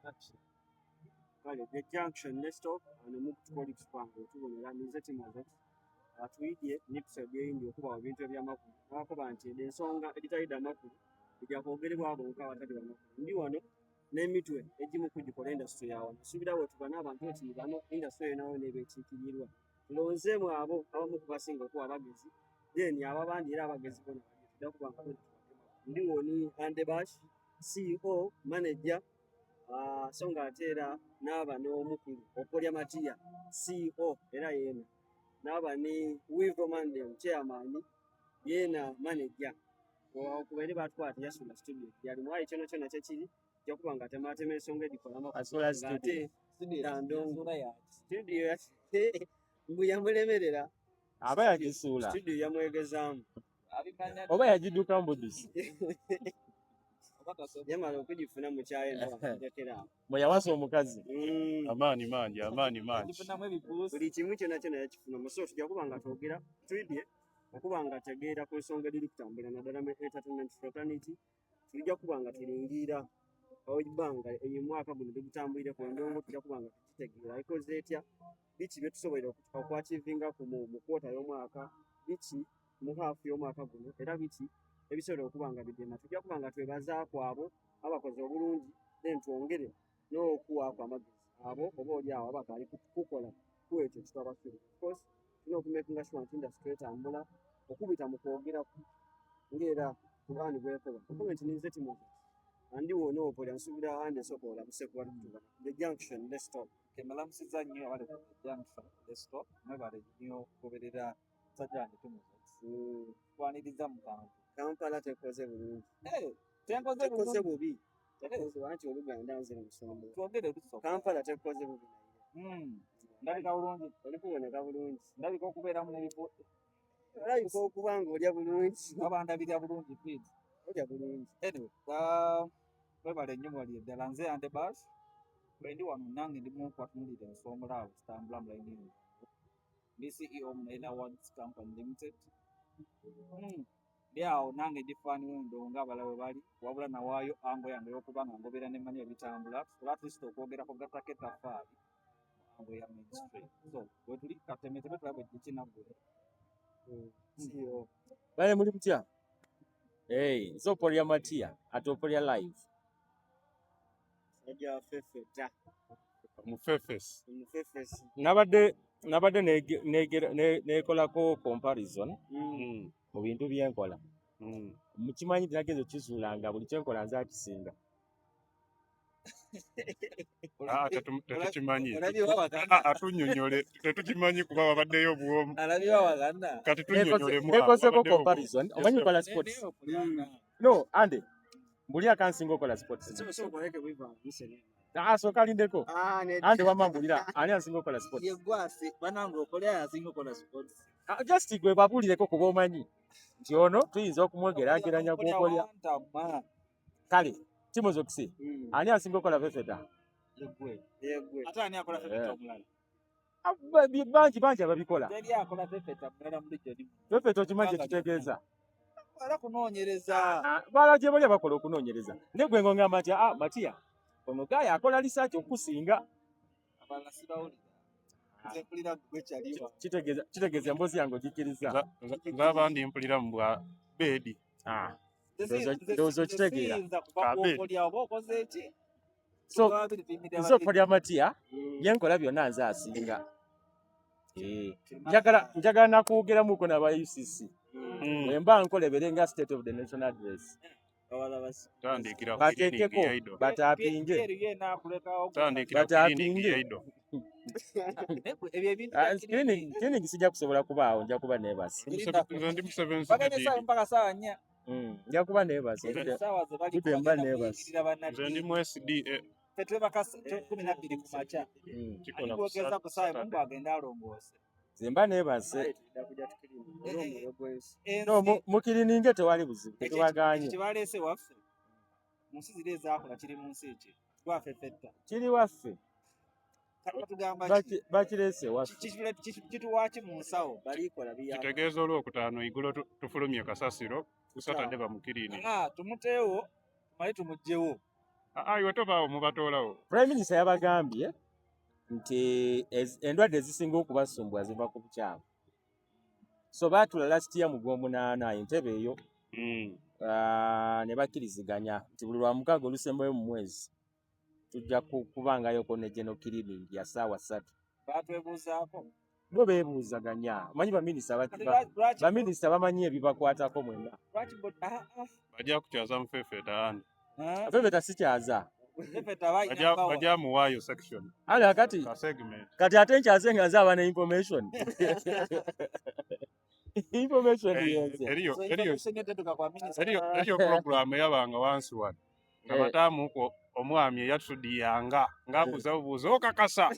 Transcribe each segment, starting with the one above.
Kale the junction next stop and move to Colix Bank tubonera nize timoze atuyidye n'episode eyindi okuba ebintu ebyamakulu n'abakuba nti ensonga editayida amakulu ejja kwogerebwa abo nga abatali bamakulu ndi wano n'emitwe egimu kugikola industry yawe nsuubira bwe tuba n'abantu eti bano industry eyo nawo nebeekiikirirwa tulowoozeemu abo abamu kubasinga okuba abagezi then ababandi era abagezi bona tujja kuba nga ndi woni Andebash CEO manager so ng'ate era n'aba n'omukulu Okolya Matiya CEO era yeena n'aba ne Wivo Mandem chairman yeena manager okubaire batwala teyasula studio yali mwayi kyono kyona kyekiri kyokuba nga tematema ensonga edikolamu ate studio mbu yamulemerera aba yagisuula studio yamwegezaamu oba yagidduka mbudusi yamala okugifuna mukyaye ndekera mwe yawasa omukazi amaanyi mangi buli kimu kyonna kyonna yakifuna muso tujja kuba nga twogera twidye okuba nga tegeera ku nsonga ediri kutambula naddala mu entertainment fraternity tujja kuba nga tulingiira obbanga eyo mwaka guno digutambulire ku ndongo tujja kuba nga tukitegeera ikoze etya biki byetusobola okwakivinga mu kwota y'omwaka biki mu haafu y'omwaka guno era biki ebisobola okuba nga bidema tujja kuba nga twebazaako abo abakoze obulungi then twongere n'okuwaako amagezi abo oba oli awo abakaali kukola kwekyo kitwabasula because tulina okumakinga sure nti industry etambula okubita mu kwogeraku ng'era kubaani bwekoba okomenti nize timoze andi wona opolya nsuubira andi esokola busekuba tutuba the junction let's stop kemalamusiza nnyo abali ku junction let's stop mwebale nnyo kugoberera sajjanje tumuze twaniriza mu kantu Kampala tekoze bulungi tenkoze bubi tekoze wanti Oluganda nzira musombo twogere tusooka Kampala tekoze bubi ndabika bulungi oli kuboneka bulungi ndabika okubeeramu n'ebibuuzo olabika okuba nga olya bulungi abandabirya bulungi please olya bulungi anyway webale nnyo mwali eddala nze Andebash bwe ndi wano nange ndimu kwatunulira ensongola awo zitambula mu layini ndi CEO Mnaina Awards Company Limited awo nange ndifaaniwe ndo nga abalabe bali wabula nawaayo ango yange y'okuba nga ngobeera ne manya ebitambula tusobola atleast okwogerako gatako ettaffaali ango ya mainstream so bwe tuli katemeteme tulabe ekinaggula bale muli mutya nze Okolya Matiya ate Okolya live ajja fefeta mufefesi nabadde nekolako comparison mu bintu byenkola mukimanyi nageze okizuula nga buli kyenkola nze akisinga tetukimanyi atunyonyole tetukimanyi kuba wabaddeyo obuwomu kati tunyonyolemu nekozeko comparison omanyi kola sports no ande mbuli akansinga okola sports sooka alindeko ande wamambulira ani asinga okola sports just gwe babulireko kuba omanyi nti ono tuyinza okumwegeraageranya gwokolya kale timozokisi ani asinga okola fefeta bangi ababikola fefeta okimanyi kyekitegeeza bala gye bali abakola okunoonyereza ne gwe ng'ongamba nti Matiya ono gaaya akola lisaaki okusinga kitegeeza emboozi yange ogikkiriza ng'abandi mpulira mu bwa beedi ndowooza okitegeera so nze Okolya Matiya byenkola byonna nze asinga njagala nakwogeramuko n'aba UCC bwemba nkolebere nga state of the nation address bateekeko bataapinge screening sijja kusobola kubaawo nja kuba neebase nja kuba neebase tutemba neebase nze ndi mu SDA zemba neebase mukirininge tewali buzibu tetubaganye kiri waffe bakireese waffe kitegeeza olwokutaano igulo tufulumye kasasiro tusatadde bamukiriini tumuteewo mali tumugjewo Iwe tobaawo mubatoolawo. Prime Minister yabagambye nti endwadde ezisinga okubasumbwa ziva ku bukyamu. So baatula last year mu Gw'omunaana Entebbe eyo ne bakkiriziganya nti buli lwa mukaaga olusembayo mu mwezi tujja kubangayoko ne general cleaning ya ssaawa 3. Batwebuuzaako. Bo beebuuzaganya. Omanyi baminisita bamanyi ebibakwatako mwenna. Bajja kukyaza mufeefeeta ani. Mufeefeeta sikyaza. Bajja muwaayo section. Ale kati ate nkyaze nga nze aba ne information. Information yenze. Eriyo program eyabanga wansi wano. Nga bataamuko omwami eyatudiyanga ng'abuuza bubuuza okakasa.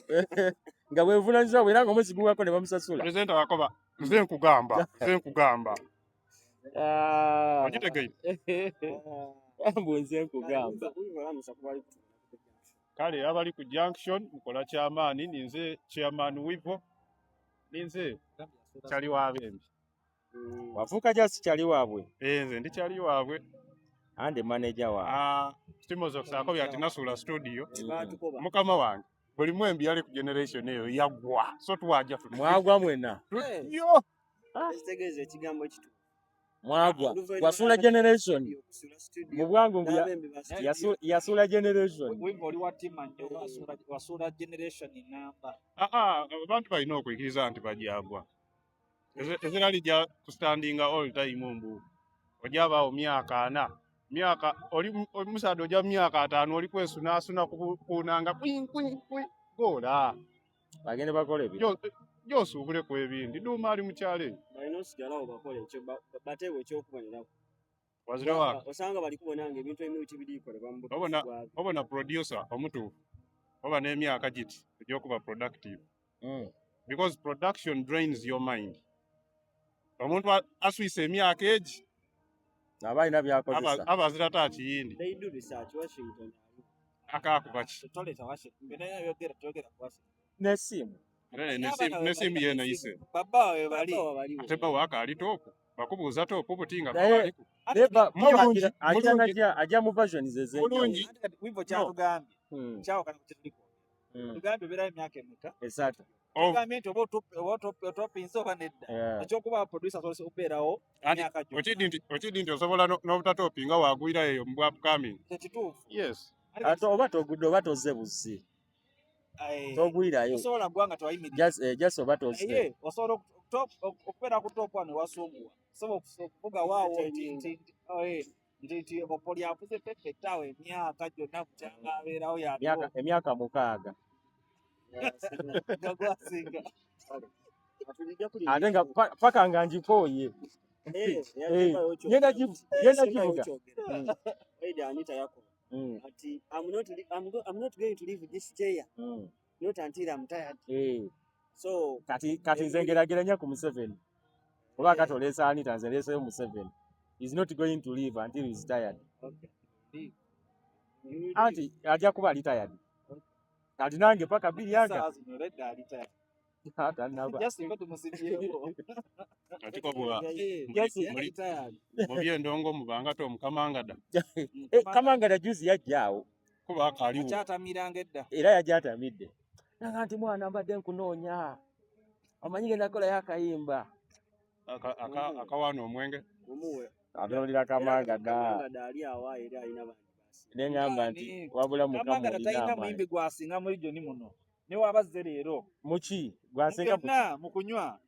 Nga bwevunaanyizibwa bwera nga omwezi guwako ne bamusasula. Pulezidenti akoba nze nkugamba. Ogitegeire? Mbu nze nkugamba. Kale abali ku junction mukola kyamaani ninze chairman wipo ninze kyali wabembi. Wafuuka just kyali waabwe. Nze ndi kyali waabwe. Ande manager wa. Timozo kusako byati nasula studio. Mukama wange. Buli mwembi yali ku generation eyo yagwa. So tuwaja tu. Mwagwa mwena. Yo. Tegeze ekigambo kitu. Mwagwa. Wasula generation. Mu bwangu yasula generation. Wimbo oli wa Tima nyo wasula generation namba. Abantu balina okuyigiriza nti bajagwa. Ezera lijja kustandinga all time mbu. Ojabaawo myaka 4. Myaka oli omusado ojja myaka 5 oli kwesunaasuna kunanga kwin gola. Bagende bakole ebyo. Josuubule ku ebindi. Duuma ali mu kyalo. Balina osigalawo bakole ekyo bateewe ekyokuboneraku. Wazira wako. Osanga bali kubonanga ebintu ebimu birikolebwa mu obona producer omutuufu. Oba n'emyaka giti egy'okuba productive. Because production drains your mind. Omuntu aswise emyaka egi. Abalina byakozesa. Abazira taakiyindi. They do research Washington. Akaakubaki. Toleta Washington. Mbere yogera Washington. N'essimu. N'essimu yena yise. Baba we bali. Ate bawo akaali toopu. Bakubuuza toopu butinga. Ajja mu version zeze. Bulungi. Wimbo kyatugambye. Kyawo kana kukiliko. Tugambye bera emyaka emeka. Exactly. Tugambye nti oba otopinsa oba nedda. Ekyokuba producer soose obeerawo emyaka gyo. Okidi nti osobola n'obutatopinga waagwira eyo mu upcoming. Tekituufu. Yes. Ate oba togudde oba tozze buzi. Togwirayo. Osobola gwanga twayimirira. Just oba tozze. Osobola okubeera ku top one wasumbuwa. Osobola okuvuga waawo nti opoli afuze perfect awo emyaka gyonna bukyanga abeerawo yaliwo. Emyaka 6. Gagwasinga. Ate nga paka nga njikooye. Yenda kivuga. Anita yako. Ati I'm not going to leave this chair. Not until I'm tired. So kati nze ngerageranya ku Museveni. Oba katolesa Anita nze leseyo Museveni. He's not going to leave until he's tired. Okay. Anti ajja kuba ali tired. Kati nange paka bili yanga. Atiko bwa. Mubye ndongo mubanga to mukamangada. Kamangada juzi yajjaawo. Kuba akaliwo. Kyatamiranga edda. Era yajjatamidde. Nanga nti mwana mbadde nkunoonya. Omanyi genda kola yakayimba. Akawana omwenge. Omuwe. Atolira Kamangada. Kamangada ali awa era alina bandi basi. Nengamba nti wabula Mukama Kamangada talina muyimbi gwasinga muri gyo ni muno. Ne wabazze leero. Muki gwasinga mu kunywa.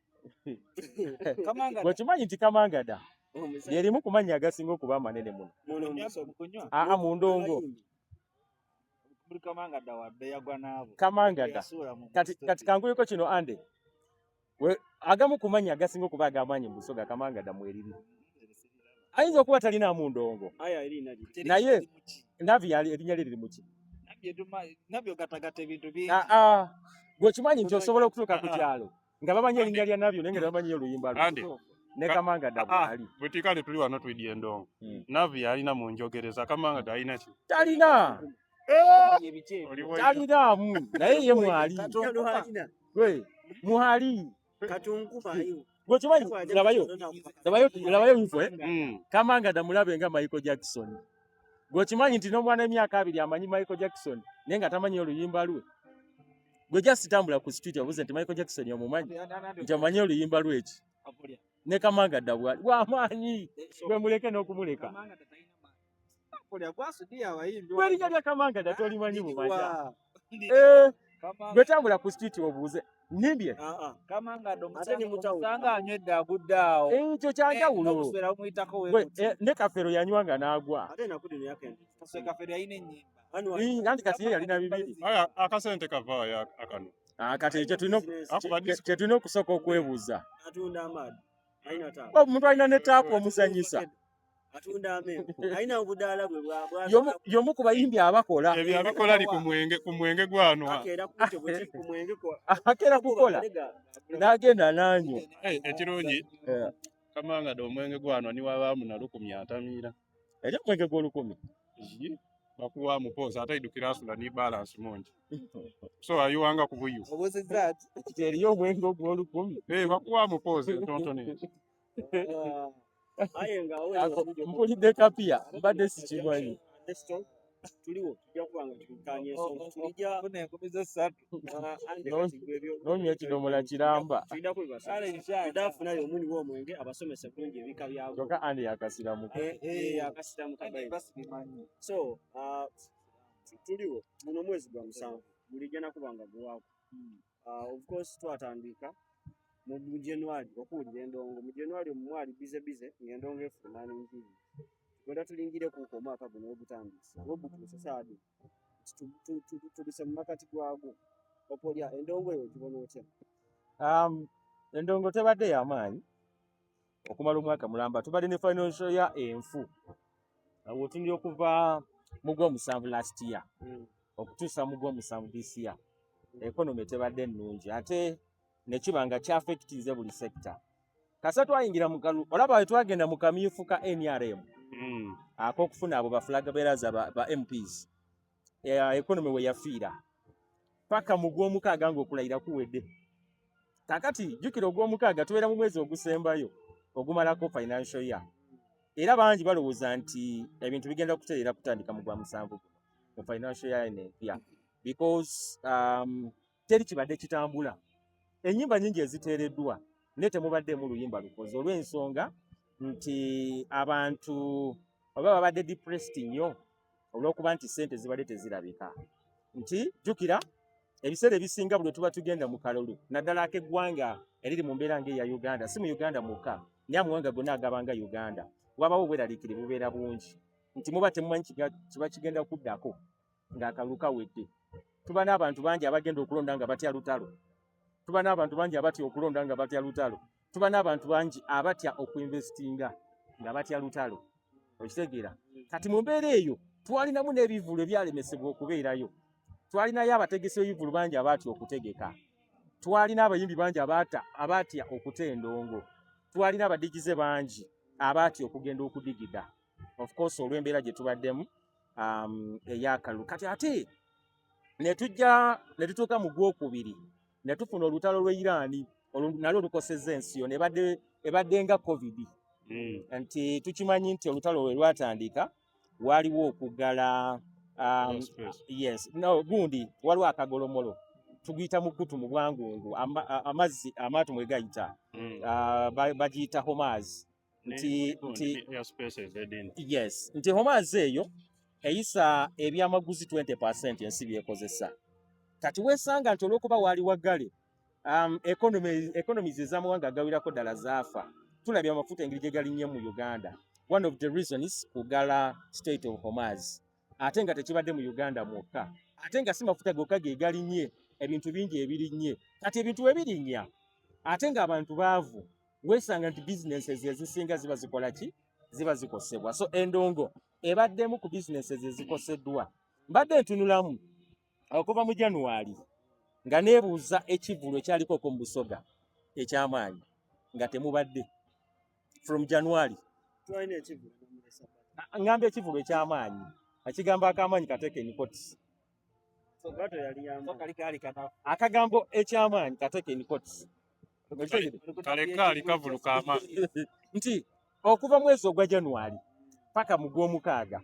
Kamangada. Gwekimanyi nti Kamangada yerimu kumanya agasinga okuba amanene muno. Mu kunywa. Mu ndongo. Muri Kamangada wadde yagwa naabo. Kamangada. Kati kanguyeko kino ande. Agamu kumanya agasinga okuba agamanyi mu Busoga Kamangada mwerimu. Ayinza okuba talina mu ndongo. Naye Navi erinnya liri muki? Nabyo gatagata ebintu bingi. Gwekimanyi nti osobola okutuuka ku kyalo nga bamanyi erinnya lya Navyo naye nga bamanyi oluyimba lwe. Ne Kamangada bwali. Bwetikale tuli wano twidye endongo. Navi alina mu njogereza Kamangada alina ki? Talina. Talinaamu naye ye mwali. Gwe muhali. Katunkumayo. Gwekimanyi labayo info. Kamangada mulabe nga Michael Jackson. Gwe kimanyi nti n'omwana emyaka 2 amanyi Michael Jackson naye nga tamanyi oluyimba lwe. Gwe just tambula ku street obuze nti Michael Jackson omumanyi nti amanyi oluyimba lwe eki. Ne Kamanga Dabwali w'amaanyi gwe muleke n'okumuleka. Gwe linnya lya Kamanga Dda tolimanyi bumanya. Gwe tambula ku street obuuze nnimbye. Kamanga Dda omusanga anywedde agudde awo. Ekyo kyanjawulo. Okuswera omuyitako Ne Kafero yanywanga n'agwa. Ate nakudi yakende. Kafero yalina ennyimba. Nanti kati ye yalina bibiri. Aya akasente kavaayo akano. Kati kye tulina okusooka okwebuuza. Atunda amaadi. Alina taapu. Omuntu alina ne taapu omuzanyisa. Atunda amenvu. Alina obudaala bwe bwa. Y'omu ku bayimbi abakola. Ebyo abikola ali ku mwenge gwano. Akeera kukola. N'agenda n'anywa. Ekirungi Kamanga Dda omwenge gwano ni wabaamu na 10 atamiira. Eri omwenge gw'olukumi. Bakuwa mupoza ataidukira asula ni balance mungi. So ayiwanga ku buyu. Obuzizza ati Eriyo omwenge gw'olukumi. Bakuwa mupoza tontone. Ayenga mpulidde kapia mbadde sikimanyi. tuliwo tujja kubanga tukanye ensonga tulijja kune 13 N'onywa ekidomola kiramba. tulida kwebasa tudafunayo omuniwo omwenge abasomesa bulungi ebika byagwo Kyokka andi yakasiramuka. akasitamu kabayi. So tuliwo muno mwezi gwa 7 bulijja nakubanga guwaako. Of course twatandika mu January okuwulira endongo. Mu January omwali bize ng'endongo efuna n'enjiri. Gwenda tulingire ku omwaka guno ogutandise. Obutuuse saadi. Tubise mu makati gwagwo. Opolya endongo eyo kibona otya? Endongo tebadde y'amaanyi okumala omwaka mulamba. Tubadde ne financial year enfu. Awo tuli okuva mu Gw'omusanvu last year okutuusa mu Gw'omusanvu this year. Economy tebadde nnungi ate ne kibanga kyafectinze buli sector. Kasa twayingira mu kalu olaba bwe twagenda mu kamyufu ka NRM ak'okufuna abo bafulaga beeraza ba MPs. Economy we yafiira paka mu Gw'omukaaga ng'okulayira kuwedde. Kakati jjukira Ogw'omukaaga tubeera mu mwezi ogusembayo ogumalako financial year. Era bangi balowooza nti ebintu bigenda kutereera kutandika mu Gw'omusanvu mu financial year empya because teri kibadde kitambula. Ennyimba nnyingi eziteereddwa naye temubaddeemu luyimba lukoze olw'ensonga nti abantu oba babadde depressed nnyo olw'okuba nti ssente zibadde tezirabika. Nti jjukira ebiseera ebisinga buli tuba tugenda mu kalulu naddala ak'eggwanga eriri mu mbeera ng'eya Uganda, si mu Uganda mwokka naye amawanga gonna agabanga Uganda, wabawo obweraliikirivu bubeera bungi nti muba temumanyi kiba kigenda kuddako ng'akalulu kawedde. Tuba n'abantu bangi abagenda okulonda nga batya lutalo. Tuba n'abantu bangi abatya okulonda nga batya lutalo. Tuba n'abantu bangi abatya okuinvestinga nga batya lutalo. Okitegeera? Kati mu mbeera eyo twalinamu n'ebivulu ebyalemesebwa okubeerayo. Twalinayo abategesi b'ebivulu bangi abaatya okutegeka. Twalina abayimbi bangi abaatya okuta endongo. Twalina abadigize bangi abaatya okugenda okudigida. Of course olw'embeera gye tubaddemu ey'akalulu. Kati ate ne tutuuka mu Gwokubiri ne tufuna olutalo lw'e Iran nalwo lukosezza ensi yonna ebadde nga COVID. Nti tukimanyi nti olutalo lwe lwatandika waliwo okuggala gundi waliwo akagolomolo tugiyita mukutu mu bwangungu amazzi amaato mwe gayita bagiyita Homaz. Nti Homaz eyo eyisa ebyamaguzi 20% ensi byekozesa. Kati weesanga nti olw'okuba waali waggale economies ez'amawanga agawirako ddala zaafa. Tulabye amafuta engeri gye galinnye mu Uganda. One of the reasons kugala state of Homaz. Ate nga tekibadde mu Uganda mwokka. Ate nga si mafuta gokka ge galinnye, ebintu bingi ebirinnye. Kati ebintu we birinnya ate ng'abantu baavu weesanga nti businesses ezisinga ziba zikola ki? Ziba zikosebwa. So endongo ebaddemu ku businesses ezikoseddwa. Mbadde ntunulamu okuva mu January nga neebuuza ekivulu ekyaliko mu Busoga eky'amaanyi nga temubadde. From January twalina ekivulu ngamba ekivulu eky'amaanyi ekigamba ak'amaanyi kateeke enikoti. Akagambo eky'amaanyi kateeke enikoti. Kale kavulu k'amaanyi. Nti okuva mwezi ogwa January paka mu Gw'omukaaga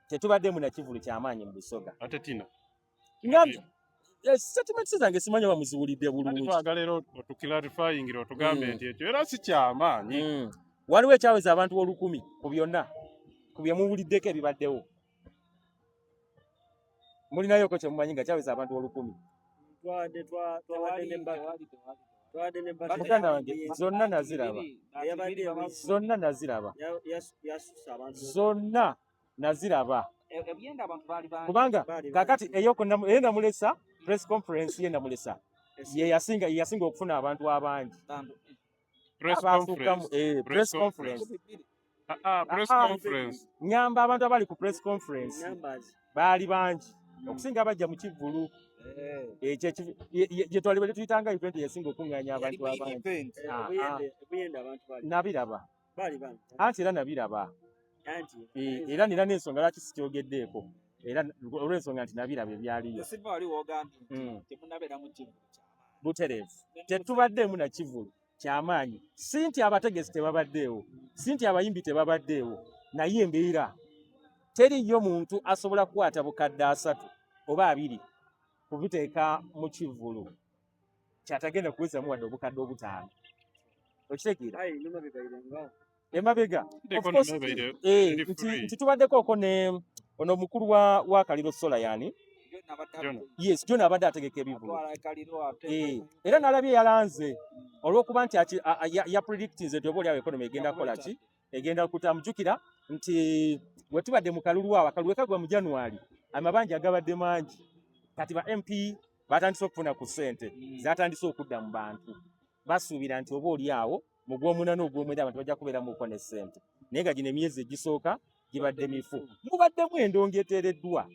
tetubaddemu na kivulu ky'amaanyi mu Busoga. Ate Tina. Ngambye statements zange simanyi oba muziwulidde bulungi. Twagala era otuklarifying otugambe nti ekyo era si ky'amaanyi. Waliwo ekyaweza abantu 10,000 ku byonna ku bye muwuliddeko ebibaddewo. Mulinayoko kye mumanyi nga kyaweza abantu 10,000. Twadde ne Muganda wange zonna naziraba. Zonna naziraba. Zonna naziraba. Kubanga kakati eyo namulesa press conference ye namulesa. Ye yasinga okufuna abantu abangi. Press conference. Press conference. Nyamba abantu abali ku press conference baali bangi okusinga abajja mu Kivulu. Gye twali tuyitanga event yasinga okuŋŋaanya abantu abangi. Nabiraba. Anti era nabiraba. Era nina n'ensonga lwaki sikyogeddeeko. Era olw'ensonga nti nabiraba ebyaliyo. Butereevu. Tetubaddeemu na Kivulu ky'amaanyi. Si nti abategesi tebabaddeewo, si nti abayimbi tebabaddeewo, naye embeera teriyo muntu asobola kukwata bukadde 3 oba 2 kubiteeka mu Kivulu kyatagenda kuwezamu wadde obukadde 5. Okitegeera? Emabega nti tubaddeko oko ne ono mukulu wa Kaliro Solayani. Yes, John abadde ategeka ebivulu. Era nalabye yalanze olw'okuba nti ya predictinze nti obaolyawo economy egenda kukola ki, egenda kutamujjukira nti bwe tubadde mu kalulu awo, akalulu kagwa mu January, amabanja agabadde mangi. Kati ba MP batandise okufuna ku ssente, zatandise okudda mu bantu. Basuubira nti obaolyawo mu Gwomuna n'Ogwomwenda abantu bajja kubeeramuko ne ssente. Naye nga gino emyezi egisooka gibadde mifu. Mubaddemu endongo eteereddwa.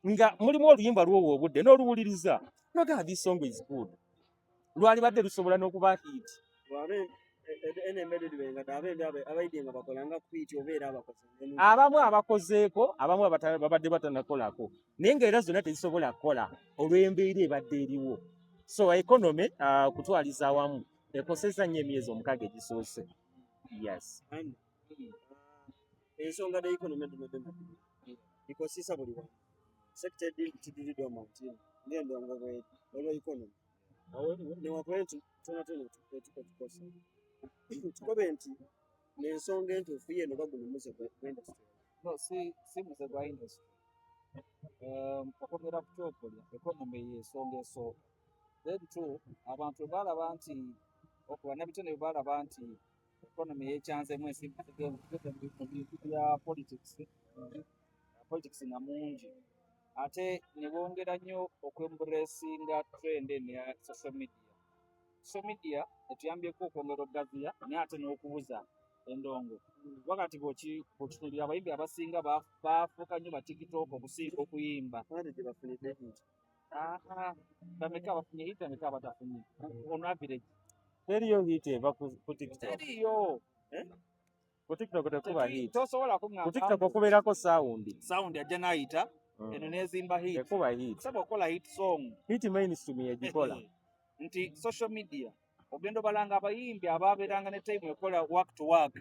Nga mulimu oluyimba lw'owo obudde n'oluwuliriza. Noga this song is good. Lwali badde lusobola n'okuba hit. Abamu abakozeeko, abamu babadde batanakolako. Naye ng'era zonna tezisobola kukola olw'embeera ebadde eriwo. So economy kutwaliza awamu ekosezza nnyo emyezi 6 egisoose. Yes. Ensonga da economy ikosisa buli wamu. Sector did dormant ng'endongo olwa economy. Newankubadde nti tukosa. Tukobe nti n'ensonga entuufu y'eno bagulumuze ku industry. No, si muze gwa industry. Okwogera ku kyokolya economy y'ensonga esooka. Then two, abantu balaba nti bannabitone balaba nti economy yekyanzemu ensimbi bya politics na mungi. Ate ne bongera nnyo okwemburesinga trend ya social media. Social media etuyambyeko okwongera ogaziya naye ate n'okubuza endongo. Wakati bw'okitunulira abayimbi abasinga bafuuka nnyo ba TikTok okusinga okuyimba. Bameka bafunye hit, bameka abatafunye. On average. Teriyo hit eva ku TikTok. Teriyo. Ku TikTok tekuba hit. Tosobola kuŋŋamba. Ku TikTok okubeerako sound. Sound ajja n'ayita. Eno n'ezimba hit. Tekuba hit. Saba okola hit song. Hit mainstream yagikola. Nti social media. Ogenda balanga abayimbi ababeeranga ne time ekola work to work.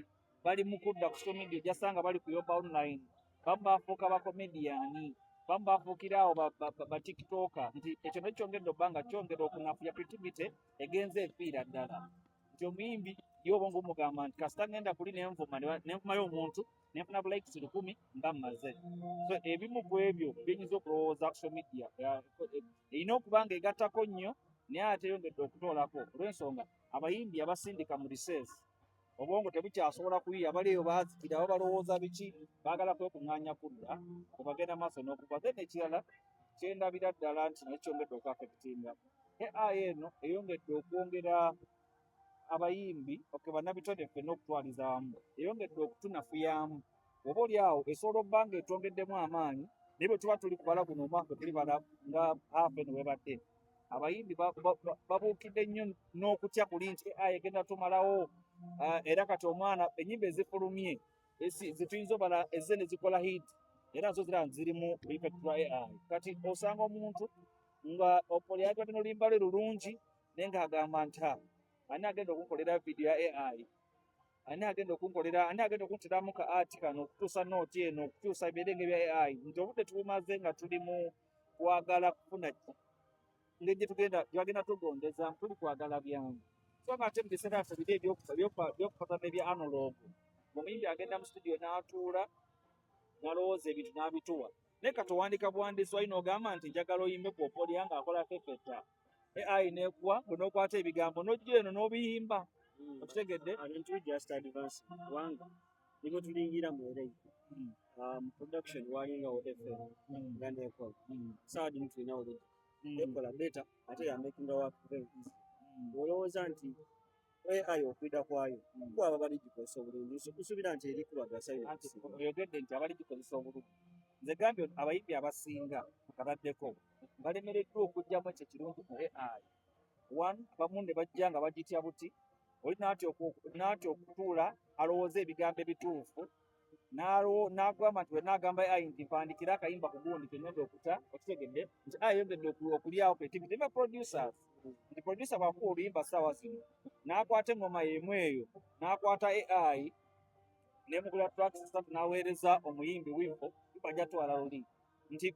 Bali mu kudda ku social media jasanga bali kuyoba online. Bafuuka ba comedian. Bafuukira awo ba TikToker. Nti ekyo nekyongedde obbanga kyongera okunafuya creativity egenze efiira ddala. Nti omuyimbi y'obongo omugamba nti kasita ngenda kuli nenfumayo omuntu nenfuna bulikes 1000 mba mmaze. So ebimu ku ebyo byenyinza okulowooza social media erina okuba nga egattako nnyo naye ate yongedde okutoolako olw'ensonga abayimbi abasindika mu research obwongo tebukyasobola kuyiya bali eyo baazikira abo balowooza biki baagala kwekuŋŋaanya kudda kubagenda maaso n'okuva. Then ekirala kyendabira ddala nti naye kyongedde okuaffectinga AI eno eyongedde okwongera abayimbi bannabitone ffenna okutwaliza awamu eyongedde okutunafuyamu. Oba oli awo esobola obba nga etwongeddemu amaanyi naye bwe tuba tuli kubala guno omwaka tuli bala nga hafe ne webadde abayimbi babuukidde nnyo n'okutya kuli nti AI egenda tumalawo. Era kati omwana ennyimba ezifulumye zituyinza obala ezze ne zikola hit era nazo zirimu effect lwa AI. Kati osanga omuntu nga olyatwadde n'oluyimba lwe lulungi naye ng'agamba nti ani agenda okunkolera vidiyo ya AI ani agenda okunteramu ka art kano okutuusa nooti eno okutuusa ebirenge bya AI nti obudde tubumaze nga tuli mu kwagala kufuna ngeri gyebagenda tugondeza tuli kwagala byangu so nga ate mu biseera byaffe biri ebyokufatana ebya analog omuyimbi agenda mu studio n'atuula n'alowooza ebintu n'abituwa naye katowandiika buwandiisi walina ogamba nti njagala oyimbe kuopoliya ng'akola fefeta AI neekuwa gwe n'okwata ebigambo n'ojja eno n'obiyimba okitegedde abantu just advance kubanga nibwe tulingira mu era production walingawo FM nga nekola saadi mutulinawo ekola beta ate yamakinga work very easy olowooza nti AI okwida kwayo kwaba bali gikozesa obulungi kusuubira nti eri kubagasa oyogedde nti abali gikozesa obulungi nze gambye abayimbi abasinga bataddeko balemereddwa okugjamu ekyo kirungi mu AI one abamu ne bajja nga bagitya buti oli naatya okutuula alowooza ebigambo ebituufu n'agamba nti wenagamba AI nti mpandikira akayimba ku gundi kengenda okuta okitegedde nti AI yongedde okulyawo creativity ne producers nti producer bwakuwa oluyimba ssaawa zino n'akwata engoma y'emu eyo n'akwata AI n'emugula tracks ssatu n'aweereza omuyimbi wimpo bajatwala luli nti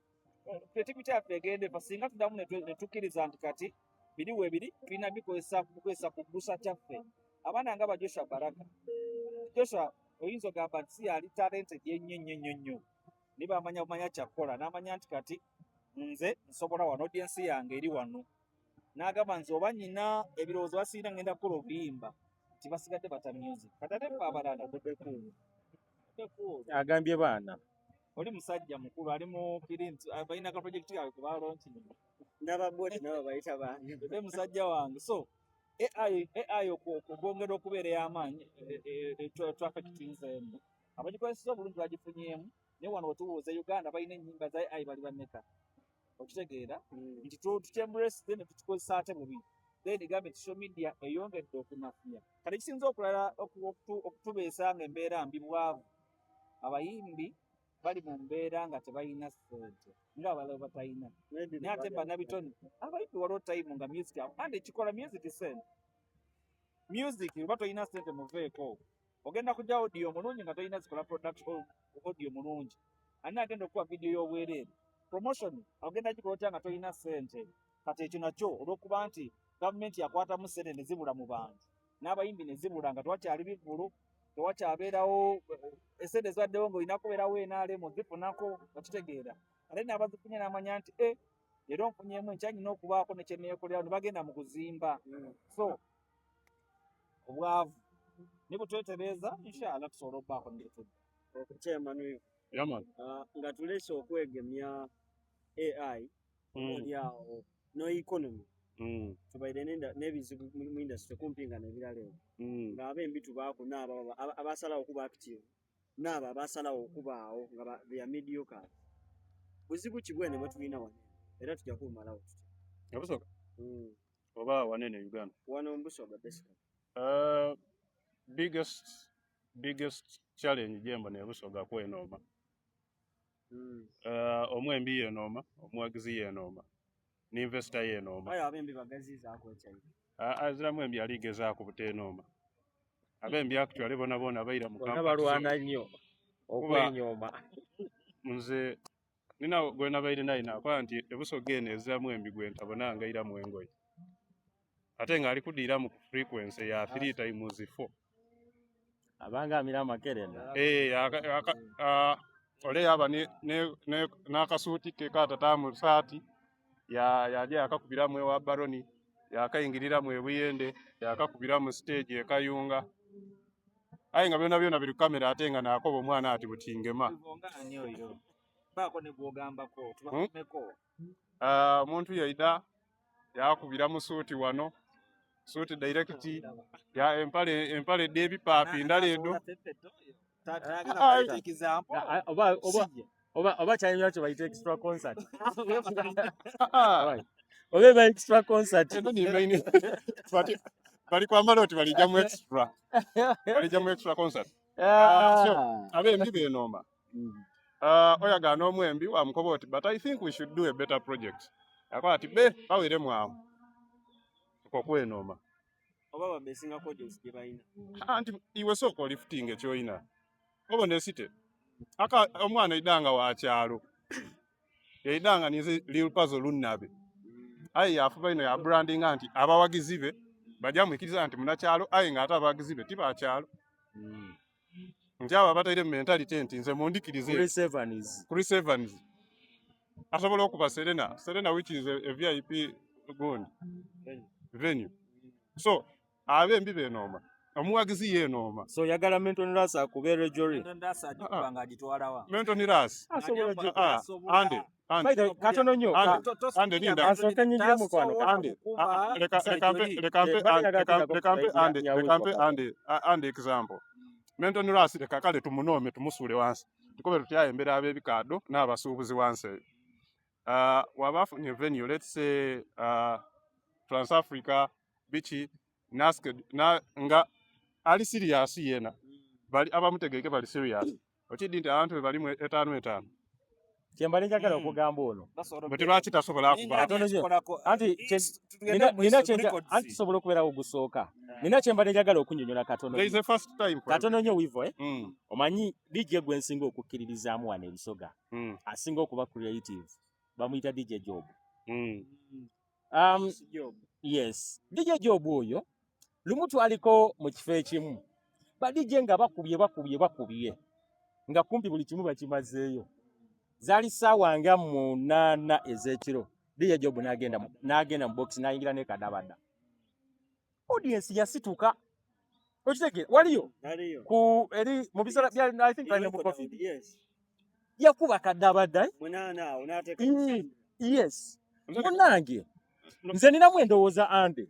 creativity yaffe egende fa singa tuddamu ne tukkiriza nti kati biri weebiri tulina bikozesa kugusa kyaffe abaana nga ba Joshua Baraka Joshua oyinza ogamba nti si yali talented ennyo naye bamanya kyakukola n'amanya nti kati nze nsobola wano audience yange eri wano n'agamba nze oba nyina ebirowoozo basiina ngenda kukola obuyimba nti basigadde bata music katate fe abalala agambye baana oli musajja mukulu ali mu kirinti balina ka project yawe kubalonki n'ababoti nabo bayita bange ate musajja wange so AI okubongera okubeera ey'amaanyi twafekitinzeemu abagikozesa obulungi bagifunyemu naye wano wetubuuza Uganda balina ennyimba za AI bali bameka okitegeera nti tukyemburesite ne tukikozesa ate bubi then gambe nti social media eyongedde okunafuya kale kisinza okulala okutubeesa nga embeera mbi bwavu abayimbi bali mu mbeera nga tebalina ssente ng'abalala batalina naye ate bannabitone abayimbi waliwo time nga music andi ekikola music sente music oba tolina ssente muveeko ogenda kujja audio omulungi nga tolina zikola production audio mulungi ani agenda okuba video y'obwereere promotion ogenda gikola otya nga tolina ssente kati ekyo nakyo olw'okuba nti gavumenti yakwatamu ssente ne zibula mu bantu n'abayimbi ne zibula nga tewakyali bivulu tewakyabeerawo esente ezaddewo ng'olina kubeerawo enaalemu zifunako okitegeera ate n'abazifunye n'amanya nti leero nfunyemu enkyanyina okubaako ne kyeneekolerawo ne bagenda mu kuzimba so obwavu ne butwetereeza inshallah tusobola okubaako nebitudde okukyemanuyo nga tulese okwegemya AI olyawo no economy tubaire n'ebizibu mu industry kumpi nga nebirala nga ab'embi tubaako n'abo abasalawo okuba active n'abo abasalawo okubaawo nga bya mediocre buzibu ki bwene bwe tulina wano era tujja kubumalawo tutya Busoga oba wanene Uganda wano mu Busoga basically biggest challenge jembo ne Busoga kwenooma omwembi yenooma omuwagizi yenooma n'investor yenooma ayo ab'embi bagazizaako ekyayi aziramu embi aligezaako buteenooma ab'embi actually bona baira mu bonna balwana nnyo okwenyooma nze nina gwe nabaire naye nakola nti Ebusoga eno eziramu embi gwe ntabona ngairamu engoye ate ng'ali kudiira mu frequency ya 3 times 4 abanga amira amakerenda ole yaba n'akasuuti ke katatamu saati yaja yakakubiramu ewa baroni yakayingiriramu ebuyende yakakubiramu stage ekayunga aye nga byona biri kamera ate nga nakoba omwana ati butingema omuntu yaida yakubiramu suuti wano suuti direct ya empale debi papi ndaledo oba kyanyuma kyo bayita extra concert oba extra concert bali kwambala oti balijamu extra concert ab'embi beenooma oyagana omwembi wamukoba oti but I think we should do a better project yakola ati bawere mwamu okwenooma oba babesinga audience gye balina. Anti iwe sooka lifting ekyoyina. Obone site. Aka omwana idanga wa kyalo. Idanga nize Lil Puzzle lunnabe. Ayi afuba ino ya branding anti abawagizi be bajja mwikiriza anti munakyalo ayi nga ate abawagizi be tiba kyalo. Nti abo bataire mentality enti nze mundikirize kuri sevens. Asobola okuba Serena which is a VIP venue. So abembi benoma omuwagizi ye noma. So yagala Menton Ras akubere jury. Menton Ras ande katono nnyo ande linda asooka nnyingira mukwano ande ande example Menton Ras leka kale tumunome tumusule wansi tukobe tutya embera ab'ebikado n'abasuubuzi wansi wabafunye venue let's say Trans Africa bichi nasked na nga ali serious yena bali abamutegeke bali serious okidi nti abantu bali mu 5 kyembali njagala okugamba ono bwe lwaki tasobola kuba anti nina sobola okubeerawo ogusooka nina kyembali njagala okunnyonnyola katono there is a first time katono nnyo wivo omanyi DJ gwe nsinga okukkiririzaamu wano ebisoga asinga okuba creative bamuyita DJ Job. Yes DJ Job oyo lumu twaliko mu kifo ekimu ba DJ nga bakubye nga kumpi buli kimu bakimazeeyo zaali ssaawa nga 8 ez'ekiro DJ Job n'agenda mu box n'ayingira ne kadabada audience yasituka okitegere waliyo ku eri mu bisala bya I think right mu coffee yakuba kadabada yes munange nze ninamu endowooza ande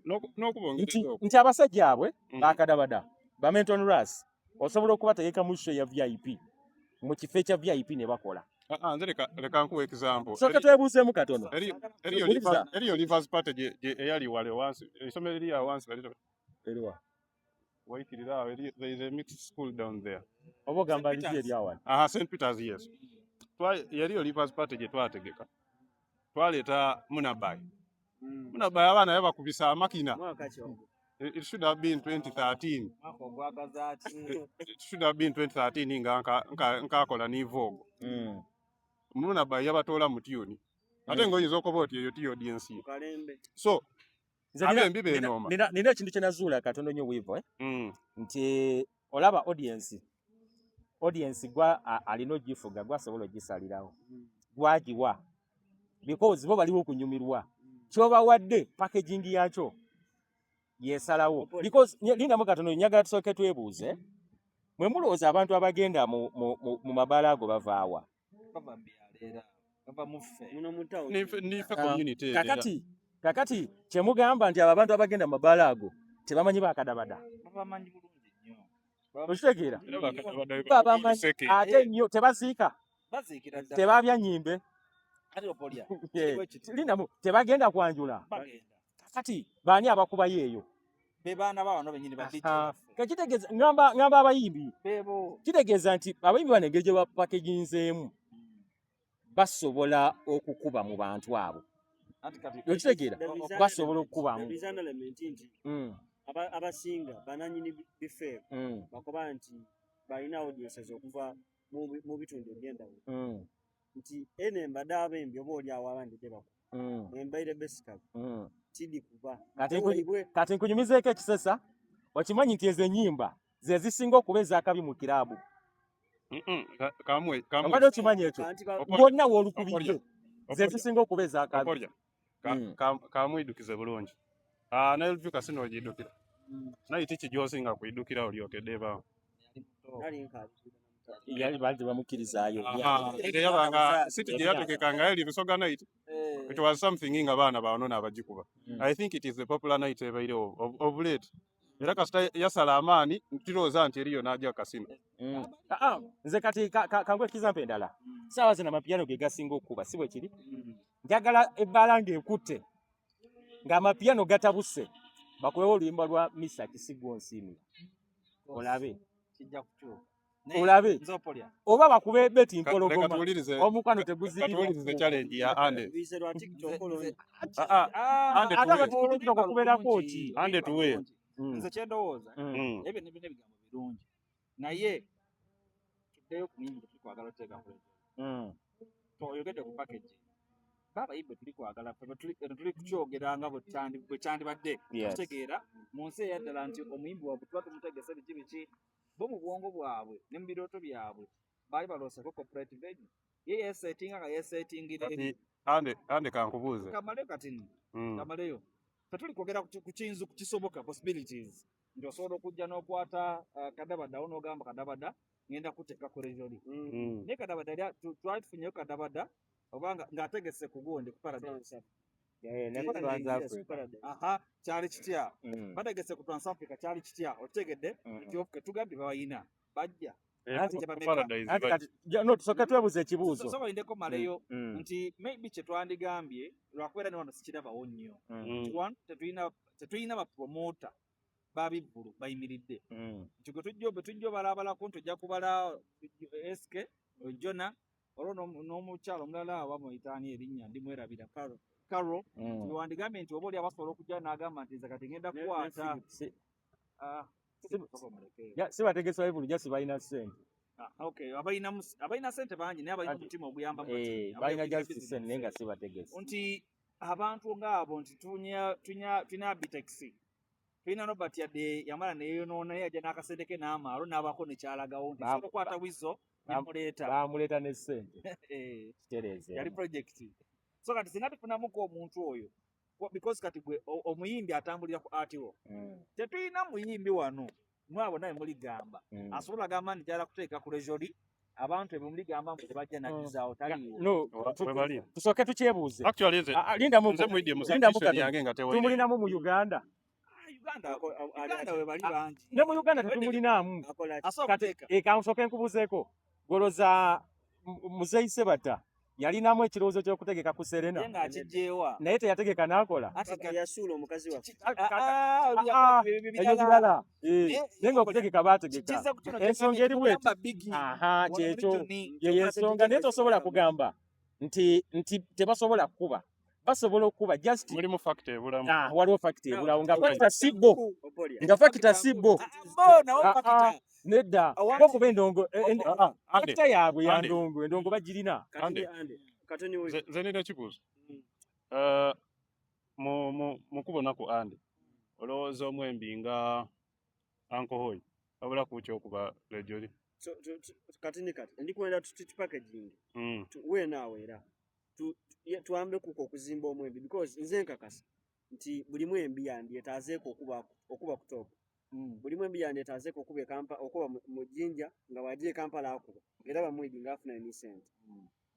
nti abasajja abwe bakadabada ba Menton Ras osobola okubategeka mu show ya VIP mu kifo ekya VIP ne bakola nze leka nkuwa example so katwebuuseemu katono eriyo Livers Party gye eyali wale wansi esomero eri ya wansi eriwa waitirira awo there is a mixed school down there oba ogamba liki eri awali St. Peter's yes yaliyo Livers Party gye twategeka twaleeta Munabai abaana yabakubisa amakina. It should have been 2013. It should have been 2013 nkakola ni Vogue. Munabai yabatoola mu tune. Ate ngoyiza okuba oti eyo ti audience. So abembi benoma. Nina ekintu kye nazuula katono nnyo wivo nti olaba audience gwa alina ogifuga gwasobola ogisalirawo gwagiwa because bo baliwo okunyumirwa kyoba wadde packaging yakyo yesalawo because lindamu katono nyagala tusooke twebuuze mwe mulowooza abantu abagenda mu mabaala ago bavaawa kakati kyemugamba nti abo abantu abagenda mu mabaala ago tebamanyi bakadabada okitegeera babamanyi ate nnyo tebaziika tebabya nnyimbe lindamu tebagenda kwanjula kati baani abakubayo eyo kitegeeza ngamba abayimbi kitegeeza nti abayimbi bano engeri gye bapakeginzeemu basobola okukuba mu bantu abo okitegeera basobola okukubamu abasinga bananyini bifeebo bakoba nti balina audiences okuva mu bitundu eby'endawulo nti ene mbadde abembi oba oli awo abandi tebakuba embaire basically tidi kuba kati nkunyumizeeko ekisesa okimanyi nti ezo ennyimba ze zisinga okuba ez'akabi mu kiraabu obadde okimanyi ekyo bonna woolukubidde ze zisinga okuba ez'akabi kamwidukize bulungi naelvi kasino ogidukira naye ti kijyosinga kuidukira olyokedde baawo yali baali bamukirizaayo siti gye yategekanga yali Lusoga night it was something nga baana baanona abagikuba I think it is the popular night ebaire of late era kasita yasala amaani ntirooza nti eriyo n'ajja kasino nze kati kangwe ekizampa endala saawa zino amapiano ge gasinga okukuba si bwe kiri njagala ebbaala ng'ekutte ng'amapiano gatabuse bakubewo oluyimba lwa Mr. Kisigo Nsiimi olabe oba bakube beti mpologoma omukwano teguzirirwe challenge ya ande ande tuwe nze kyendowooza ebyo ne bigambo birungi naye tuddeyo ku muyimbi tuli kwagala oteeka ku oyogedde ku package baabayimbi tuli kwagala tuli kukyogera nga bwe kyandibadde tutegeera mu nsi eyaddala nti omuyimbi waabwe tuba tumutegese biki bo mu bwongo bwabwe ne mu birooto byabwe baali balooseko cooperative egi ye yeesetinga nga yeesetingire ande kankubuuze kamaleyo kati kamaleyo tetuli kwogera ku kiyinza kisoboka possibilities nti osobola okujja n'okwata kadabadawo n'ogamba kadabada ngenda kuteeka ku rejoli naye kadabada twali tufunyeyo kadabada obanga ng'ategese ku gundi ku paradise kyali kitya bategese ku Transafrica kyali kitya otegedde nti tugambye babayina bajja tusooke twebuuza ekibuuzo sobalindeko maleyo nti maybe kyetwandigambye lwakubeera ne wano sikirabawo nnyo tetulina bapromota babivvulu bayimiridde nti bwe tujja obalabalako nti ojja kubala eske ojona olwo n'omukyalo omulala bamuyitaani erinnya ndimwerabira Carol wandigambye nti oba oli abasobola okujja n'agamba nti nze kati ngenda kukwata si bategese waivulu jasi balina ssente abalina ssente bangi naye abalina omutima oguyamba balina jasi ssente naye nga si bategese nti abantu ng'abo nti tulina abitaxi tulina Robert yadde yamala neyonoona naye ajja n'akasente ke n'amaalo n'abako nekyalagawo nti sobola okukwata wizo bamuleeta ne ssente kitereeze yali project so kati singa tufunamuko omuntu oyo because kati gwe omuyimbi atambulira ku artwo tetulina muyimbi wano mwabo naye muligamba asobola gamba nti jala kuteeka ku rejoli abantu ebyo muligamba mbu tebajja nagizaawo taliwo tusooke tukyebuuze tumulinamu mu Uganda we bali bangi ne mu Uganda tetumulinaamu kansooke nkubuuzeeko goloza Muzeeyi Sebata yalinamu ekirowoozo ky'okutegeka ku Serena naye teyategeka n'akola yasuula omukazi waffe ebyo birala naye nga okutegeka baategeka ensonga eri bweti kyekyo yeyensonga naye tosobola kugamba nti tebasobola kukuba basobola okuba just mulimu factor ebulamu waliwo factor ebulawo nga factor si bo nedda okuba endongo factor yaabwe ya ndongo endongo bagirina nze nina kibuuzo mu kubonaku andi olowooza omwembi nga ankohoyi wabula ku kyokuba lejoli kati ndikwenda tupackaging weenaawe era tuwambe kuko okuzimba omwembi because nze nkakasa nti buli mwembi yandyetaazeeko okuba ku top buli mwembi yandyetaazeeko okuba mu Jinja nga bw'ajja e Kampala akuba era bamwedi ng'afuna emisente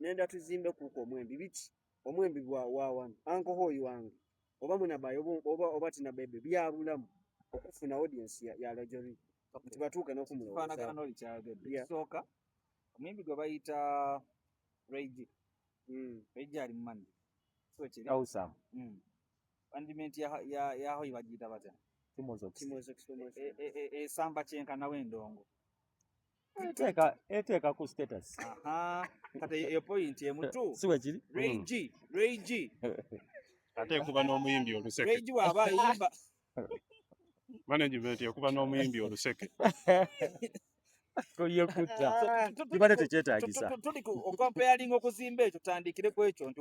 nenda tuzimbe kuko omwembi biki omwembi wawano ankohoyi wange oba munabayo oba tinabebe byabulamu okufuna audience ya lejoli nti batuuka n'okumulowooza sooka omwembi gwe bayita Reigi ali mumani awesome pandiment yaho ibagiyita batya esamba kyenkanawo endongo eteeka ku status kati eyo point emutu si wekiri Reigi ate ekuba n'omuyimbi oluseke Reigi waba ayimba management ekuba n'omuyimbi oluseke kolyekutta kibadde tekyetaagisa tuli comparing okuzimba ekyo tutandikire ku ekyo nti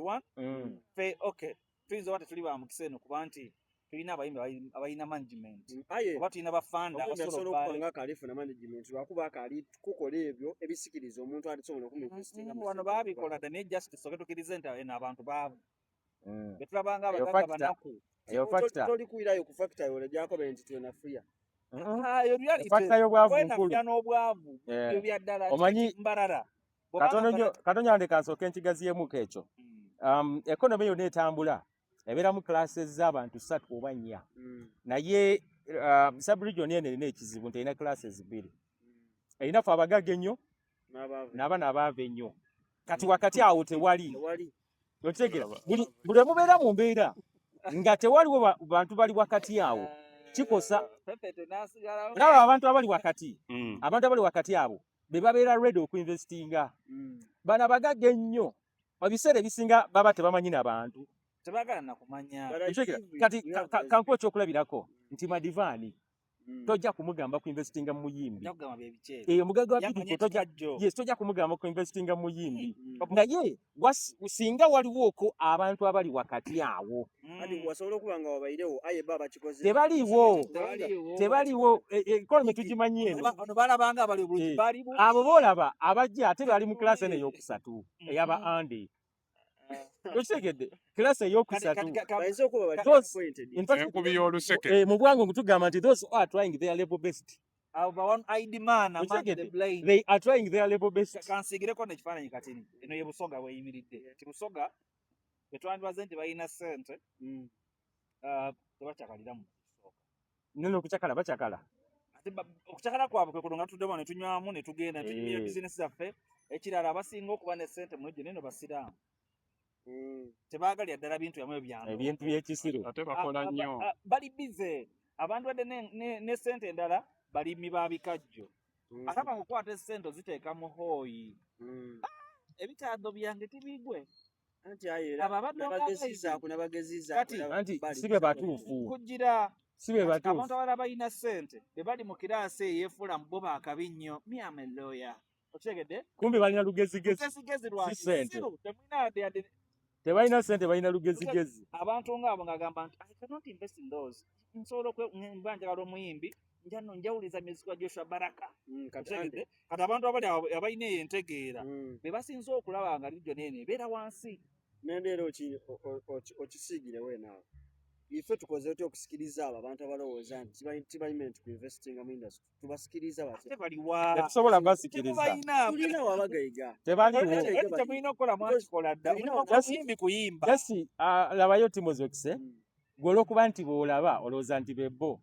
fe okay tuyinza oba tetuli ba mukisa eno kuba nti tulina abayimbi abalina management oba tulina bafanda abasobola okubanga kalifuna management lwakuba kali kukola ebyo ebisikiriza omuntu alisobola okuminvestinga wano baabikola dda naye just tusooke tukirize nti eno abantu baavu betulabanga abagagga banaku toli kuyirayo ku factor yole gyakobe nti twenafuya factor y'obwavu nkulu n'obwavu ebyo byaddala omanyi mbarara katonya ndeka nsooke nkigaziyemuko ekyo ekonomi yonna etambula ebeeramu classes z'abantu 3 oba 4 naye sub-region eno erina ekizibu nti erina classes 2 erinafu abagagga ennyo n'abaana abaavu ennyo kati wakati awo tewali otegera buli emubeera mu mbeera nga tewaliwo bantu bali wakati awo kikosa olaba abantu abali wakati abo be babeera ready okuinvestinga bano abagagga ennyo ebiseera ebisinga baba tebamanyi n'abantu tebagala nakumanya kati kankuwa ekyokulabirako nti Madivaani tojja kumugamba ku investinga mu muyimbi. Njagamba bye bikyere. Omugaga wa Yamanya Bidiko ekikajjo. yes, tojja kumugamba ku investinga mu muyimbi. Naye singa waliwo abantu abali wakati awo. Kati wasobola okuba nga wabairewo aye baba kikoze. Tebaliwo economy tugimanyi eno. Ono balabanga abali obulungi baliwo. Abo boolaba abajja ate bali mu class eno ey'okusatu ey'aba Andy. Okitegedde class ey'okusatu. Bayinza okuba enkubi y'oluseke. Mu bwangu tugamba nti those who are trying their level best. Abo one eyed man among the blind. They are trying their level best. Kansigireko n'ekifaananyi katini. Eno ye Busoga weyimiridde. Ti Busoga bwe twandibazze nti balina ssente tebakyakalira mu Busoga. Nono okukyakala bakyakala. Ate okukyakala kwabwe kwe kulunga tuddemu ne tunywamu ne tugenda ne tunyumya bizinesi zaffe. Ekirala abasinga okuba ne ssente mu nno basiraamu. Tebaagalira ddala bintu byamwe byange. Ebintu by'ekisiro. Ate bakola nnyo. Bali bize. Abantu badde ne ssente endala balimi ba bikajjo. Ate abakukwata essente oziteeka mu hooyi. Ebitaado byange tibigwe. Anti ayera nabageziza anti sibe batuufu. Kugira sibe batuufu. Abantu abala balina ssente bebali mu kiraasi eyeefula mu bo baakabi nnyo. Me am a lawyer. Okitegedde? Kumbe balina lugezigezi. Lugezigezi lwaki? Si ssente. Temulina tebalina ssente balina lugezigezi. Abantu ng'abo ng'agamba nti I cannot invest in those. Nsobola mba njagala omuyimbi njawuliza music wa Joshua Baraka. Kati abantu abali abalina eyo entegeera be basinza okulaba nga lijjo nene ebeera wansi. N'embeera okisiigire weenaawe. Ife tukoze otya okusikiriza abo abantu abalowooza nti tibaliment ku investinga mu industry. Tubasikiriza bati. Tebaliwa. Tetusobola basikiriza. Tulina wabagayiga. Tebaliwo. Temulina okukola mwakikola dda. Muyimbi kuyimba. Jasi labayo Timothy Okise. Gwe olw'okuba nti bw'olaba olowooza nti be bo.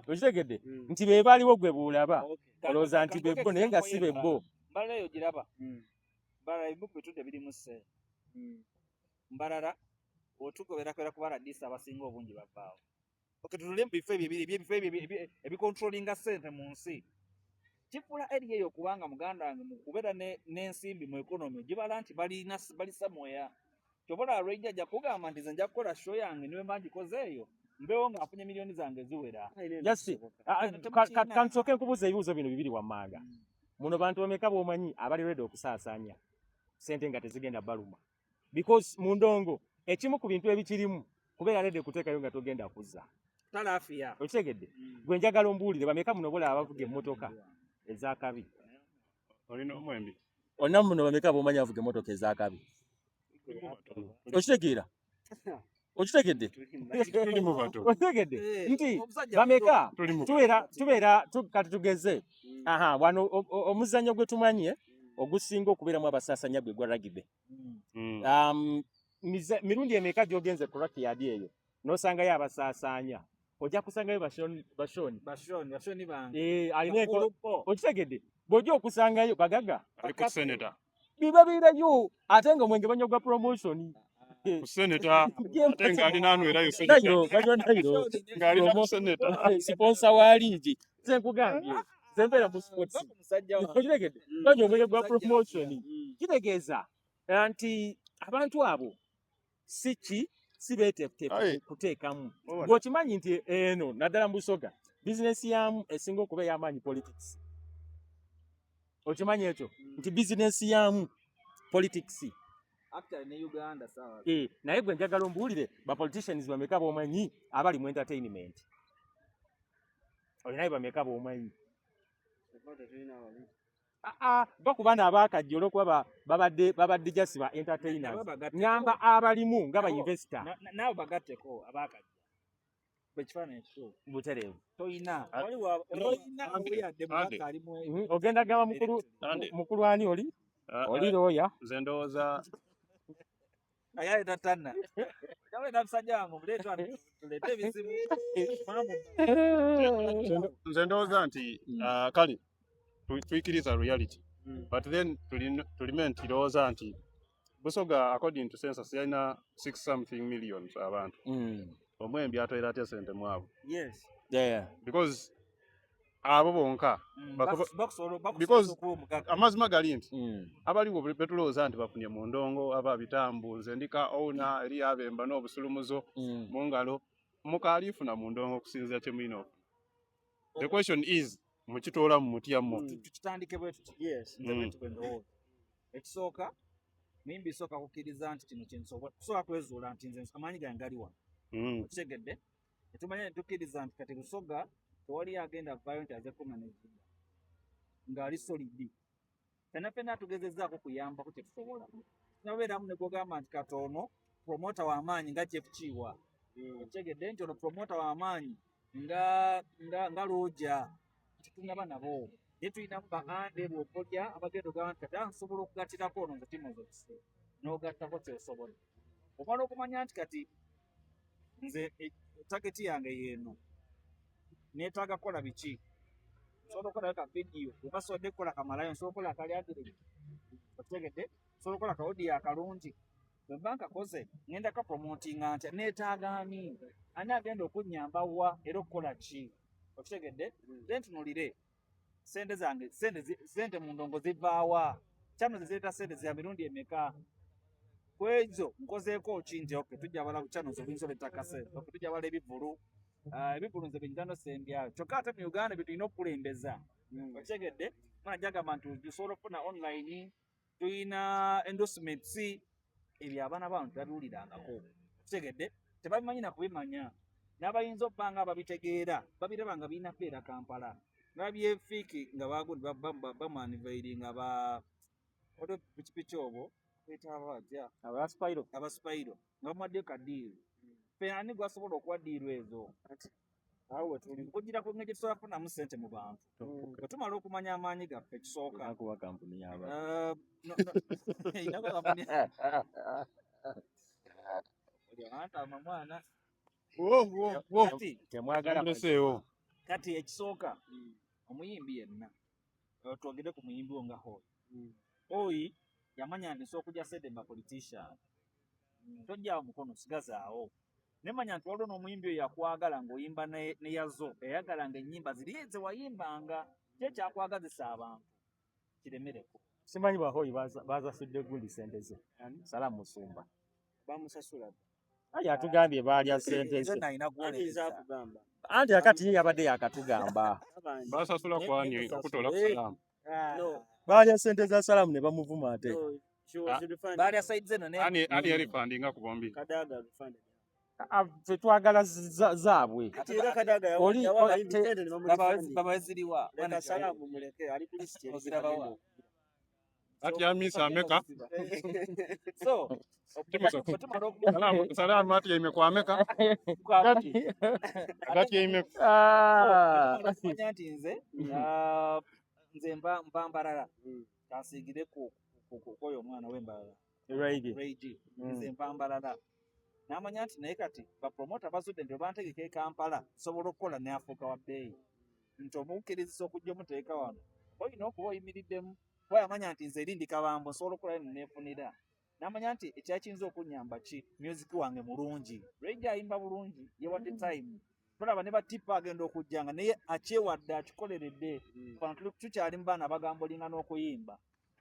Okitegedde nti be baaliwo gwe bw'olaba olowooza nti be bo naye nga si be bo. Mbalala eyo giraba. Mbalala ebibuku bitudde birimu ssente. Mbalala otugoberako kuba raddiisi abasinga obungi bavaawo. Tunule mu bifo ebyo ebikontrolinga ssente mu nsi. Kifuula eri eyo kubanga muganda wange mu kubeera n'ensimbi mu ekonomi gibala nti bali somewhere. Kyobola alwejja kugamba nti nze nja kukola show yange niwe mangikoze eyo mbeewo ng'afunye miliyoni zange ziwera. Jasi kansooke nkubuuza ebibuuzo bino bibiri wammanga. Muno bantu bameka b'omanyi abali ready okusaasaanya ssente nga tezigenda baluma. Because mu ndongo ekimu ku bintu ebikirimu kubeera ready kuteekayo nga togenda kuzza. Talaafiya. Okitegedde? Gwe njagala ombuulire bameka muno bola abavuga emmotoka ez'akabi. Olina omwembi. Onna muno bameka b'omanyi avuga emmotoka ez'akabi. Okitegeera? Okitegedde? Tuli mu bato. Okitegedde? Nti bameka tubeera kati tugeze. Wano omuzannyo gwe tumanyi ogusinga okubeeramu abasaasanya gwe gwa rugby. Mirundi emeka gy'ogenze ku rugby eyo n'osangayo abasaasaanya. Ojja kusangayo bashoni bange. Alina okitegedde? Bw'ojja okusangayo bagaga. Ali ku seneta. Biba biirayo ate nga omwenge banywa promotion. Ku seneta ate ng'alina anwerayo seneta. Nayo Ng'alina ku seneta. Sponsor wa liigi. Nze nkugambye. Nze mbeera mu sports. Okitegedde? Banywa omwenge gwa promotion. Kitegeeza nti abantu abo si beeteefu kuteekamu. Ng'okimanyi nti eno naddala mu Busoga bizinesi yamu esinga okuba ey'amaanyi politics. Okimanyi ekyo nti bizinesi yamu politics. Actually ne Uganda sawa. Naye gwe njagala ombuulire ba politicians bameka b'omanyi abali mu entertainment. Olinayo bameka b'omanyi. Bakuba n'abaakajja olw'okuba babadde just ba entertainers. Ngamba abalimu nga ba investor. Naawe bagatteko abaakajja. Bekifaananyi ekituufu. Butereevu. Toyina. Ogenda gamba mukulu ani oli? Oli looya. Nze ndowooza. Ayaye tatanna. Yawe na musajja wange muleeta tuleete ebizibu. Nze ndowooza nti kale tuyikiriza reality. But then tulime nti lowooza nti Busoga according to census yalina 6 something millions abantu. Omwembi atwera ate sente mwabo. Yes. Yeah. Because abo bonka. Because amazima gali nti abaliwo betulowooza nti bafunye mu ndongo aba bitambu nze ndika owner eri abemba n'obusulumuzo mu ngalo mukaaliifuna mu ndongo okusinziira kye mulina The question is mukitoola mu mutya mo. Tukitandike bwe tuti. Yes. Nze bwe ndowooza. Ekisooka mimbi sooka kukkiriza nti kino kyensobola. Tusobola kwezuula nti nze amaanyi gange gali wano. Okitegedde? Netumanya ne tukkiriza nti kati Busoga tewali agenda avaayo nti aze kumanejinga ng'ali solidi. Ffenna tugezezzaako kuyambako kye tusobola. Nabeeramu ne gwogamba nti katono promota w'amaanyi nga Jeff Kiwa. Okitegedde nti ono promota w'amaanyi nga Roja. Tetunaba nabo. Naye tulinamu ba-Ande bw'okolya abagenda ogamba nti kati nsobola okugattirako ono nze Timothy n'ogattako kyosobola. Omala okumanya nti kati nze tageti yange yeeno neetaaga kukola biki. Nsobola okukola ka vidiyo oba sobodde kukola kamalayo nsobola okukola akalyagirire. Okitegedde? Nsobola okukola ka audio akalungi. Bwe mba nkakoze ngenda ka promotinga ntya neetaaga ani agenda okunnyamba wa era okukola ki. Okitegedde? Then tunulire sente zange sente mu ndongo zivaawa. Kyano zireeta sente za mirundi emeka. Kwezo nkozeeko ki nti okay tujja bala channel zo binzo letakase. Okay tujja bala ebivulu. Ebivulu nze binjano sembyayo. Kyokka ate mu Uganda bitulina okukulembeza. Okitegedde? Mana jagamba nti tusobola okufuna online, tulina endorsements ebyo abaana bantu babiwulirangako. Okitegedde? Tebabimanyi na kubimanya. N'abayinza obba nga babitegeera babiraba nga birina kubeera Kampala. N'abyefiiki nga bagundi bamanivairinga odo pikipiki obwo betaba batya abaspairo nga bamadde kadiiro. Ffe ani gwasobola okuwa diiro ezo? Awo tuli kugira ku ngeri tusobola kufunamu ssente mu bantu. Bwe tumala okumanya amaanyi gaffe ekisooka akuba kampuni y'abantu. Mwana Temwagala Muleseewo. kati ekisooka omuyimbi yenna twogere ku muyimbi wo nga Hoyi. Hoyi yamanya nti nsobola okujja Sedemba politician. Tojjaawo mukono sigazaawo. Nemanya nti waliwo n'omuyimbi oyo yakwagala ng'oyimba ne yazo eyagalanga ennyimba ziri ze wayimbanga kye kyakwagazisa abantu kiremereko. Simanyi Bahoyi baasasudde gundi sente ze. Salamu Musumba bamusasula. Atugambye baalya sente ze. Anti akati ye yabadde yakatugamba. Basasula kwani okutoola ku Salaamu. Baalya sente za Salamu ne bamuvuma ate. Baalya side zeno ne Ani yali fundinga ku bombi. Kadaga funding. Ffe twagala zaabwe. Oli babaziriwa Leka Salamu muleke ali ku list ozirabawa. Ati ya misa ameka. So Salaamu ati imekwameka. Ati imeka. Manya nti nze mpambalala kansigire ku koyo omwana w'embalala Reigi nze mpambalala. N'amanya nti naye kati bapromota bazudde nti bantegeka Kampala sobola okukola ne afuuka wa bbeeyi nti omukkirizisa okujja omuteeka wano olina okuba oyimiriddemu kuba yamanya nti nze erindi kabambo nsobola okukola neneefunira. N'amanya nti ekyakiyinza okunnyamba ki music wange mulungi. Reigi ayimba bulungi yewadde time. Tulaba ne batipa agenda okujjanga naye akyewadde akikoleredde. Tukyali mu baana bagamba olinga n'okuyimba.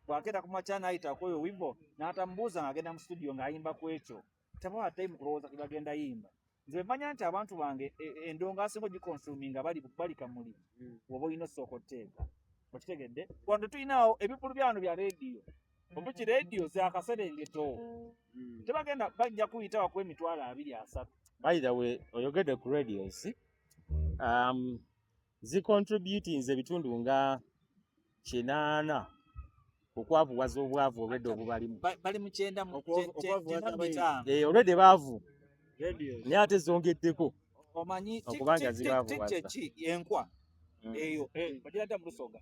Bw'akeeta ku makya n'ayita koyo wimbo n'atamubuuza ng'agenda mu studio ng'ayimba ku ekyo. Tabawa time kulowooza kwe bagenda yimba. Nze manya nti abantu bange endongo asinga ogikonsuminga bali kamuli oba olina osooka otteeka. Okitegedde? Wano tulinawo ebipulu byano bya rediyo. Obuki rediyo zaakaserengeto. Tebagenda bajja kuyita wakuwa emitwalo 2-3. By the way, oyogedde ku radios. Zicontributinze ebitundu nga 8 okwavuwaza obwavu obwedde obubalimu. Bali mu 9 mu 5. Olwedde baavu. Radio. Naye ate zongeddeko. Omanyi okubanga zibaavu ki enkwa eyo bagirada mu Lusoga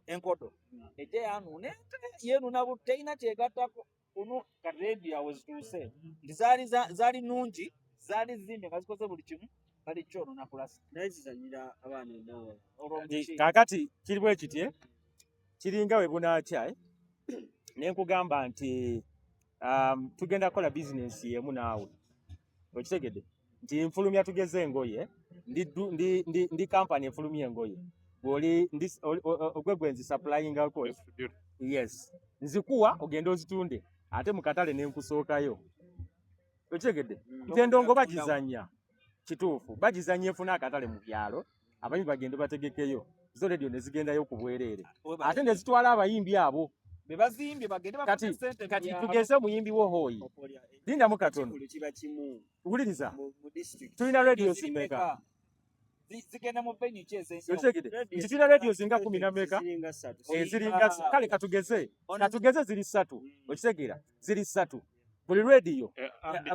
enkodo ejja yanuuna yenuna teyina kyegattako kuno ka rediyo awo zituuse nti zaali nungi zaali zimbe nga zikoze buli kimu bali kyonoona pulasi naye zizanyira abaana endowooza. Kaakati kiri bwe kitye kiringa we bunaakya ne nkugamba nti tugenda kukola bizinensi yemu naawe. Okitegedde nti nfulumya tugeze engoye ndi kampani efulumya engoye bw'oli ogwe nzi supplyingako. Yes nzikuwa ogende ozitunde ate mu katale ne nkusookayo. Okitegedde nti endongo bagizanya kituufu bagizanya efuna akatale mu byalo abayimbi bagende bategekeyo zo radio ne zigendayo ku bwereere ate ne zitwala abayimbi abo bebazimbye bagende bafune sente kati tugeze muyimbi wo hooyi lindamu katono kiba kimu wuliriza mu district tulina radio zimeka zigenda mu venue kyeze yotegede nti tulina radio zinga 10 na meka ziringa 3 ziringa kale katugeze ziri 3 okitegeera ziri 3 buli radio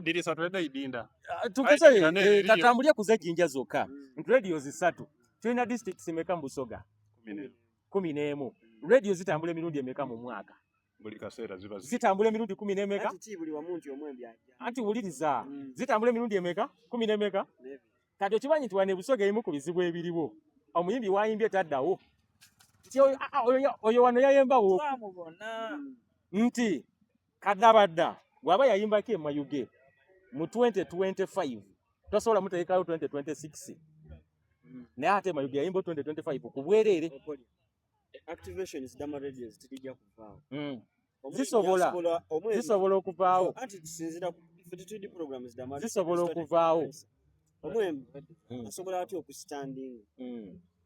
dirisa twende idinda tugeze katambulye kuzejinja zokka nti radio zisatu tulina district zimeka mu Busoga 11 radio zitambula emirundi emeka mu mwaka buli kaseera ziba zitambula emirundi 10 n'emeka ati buli wamuntu omwembi ajja anti wuliriza zitambula emirundi emeka 10 n'emeka kati okimanyi nti wane Busoga emu ku bizibu ebiriwo omuyimbi wayimbye taddawo nti oyo wano yayembawo nti kadabadda bw'aba yayimbako emayuge mu 2025 tosobola muteekayo 2026 naye ate emayuge yayimba 2025 ku bwereere activations dama radios tijja kuvaawo zisobola okuvaawo anti tusinzira ku fititude programs dama zisobola okuvaawo omwembi asobola atya okustanding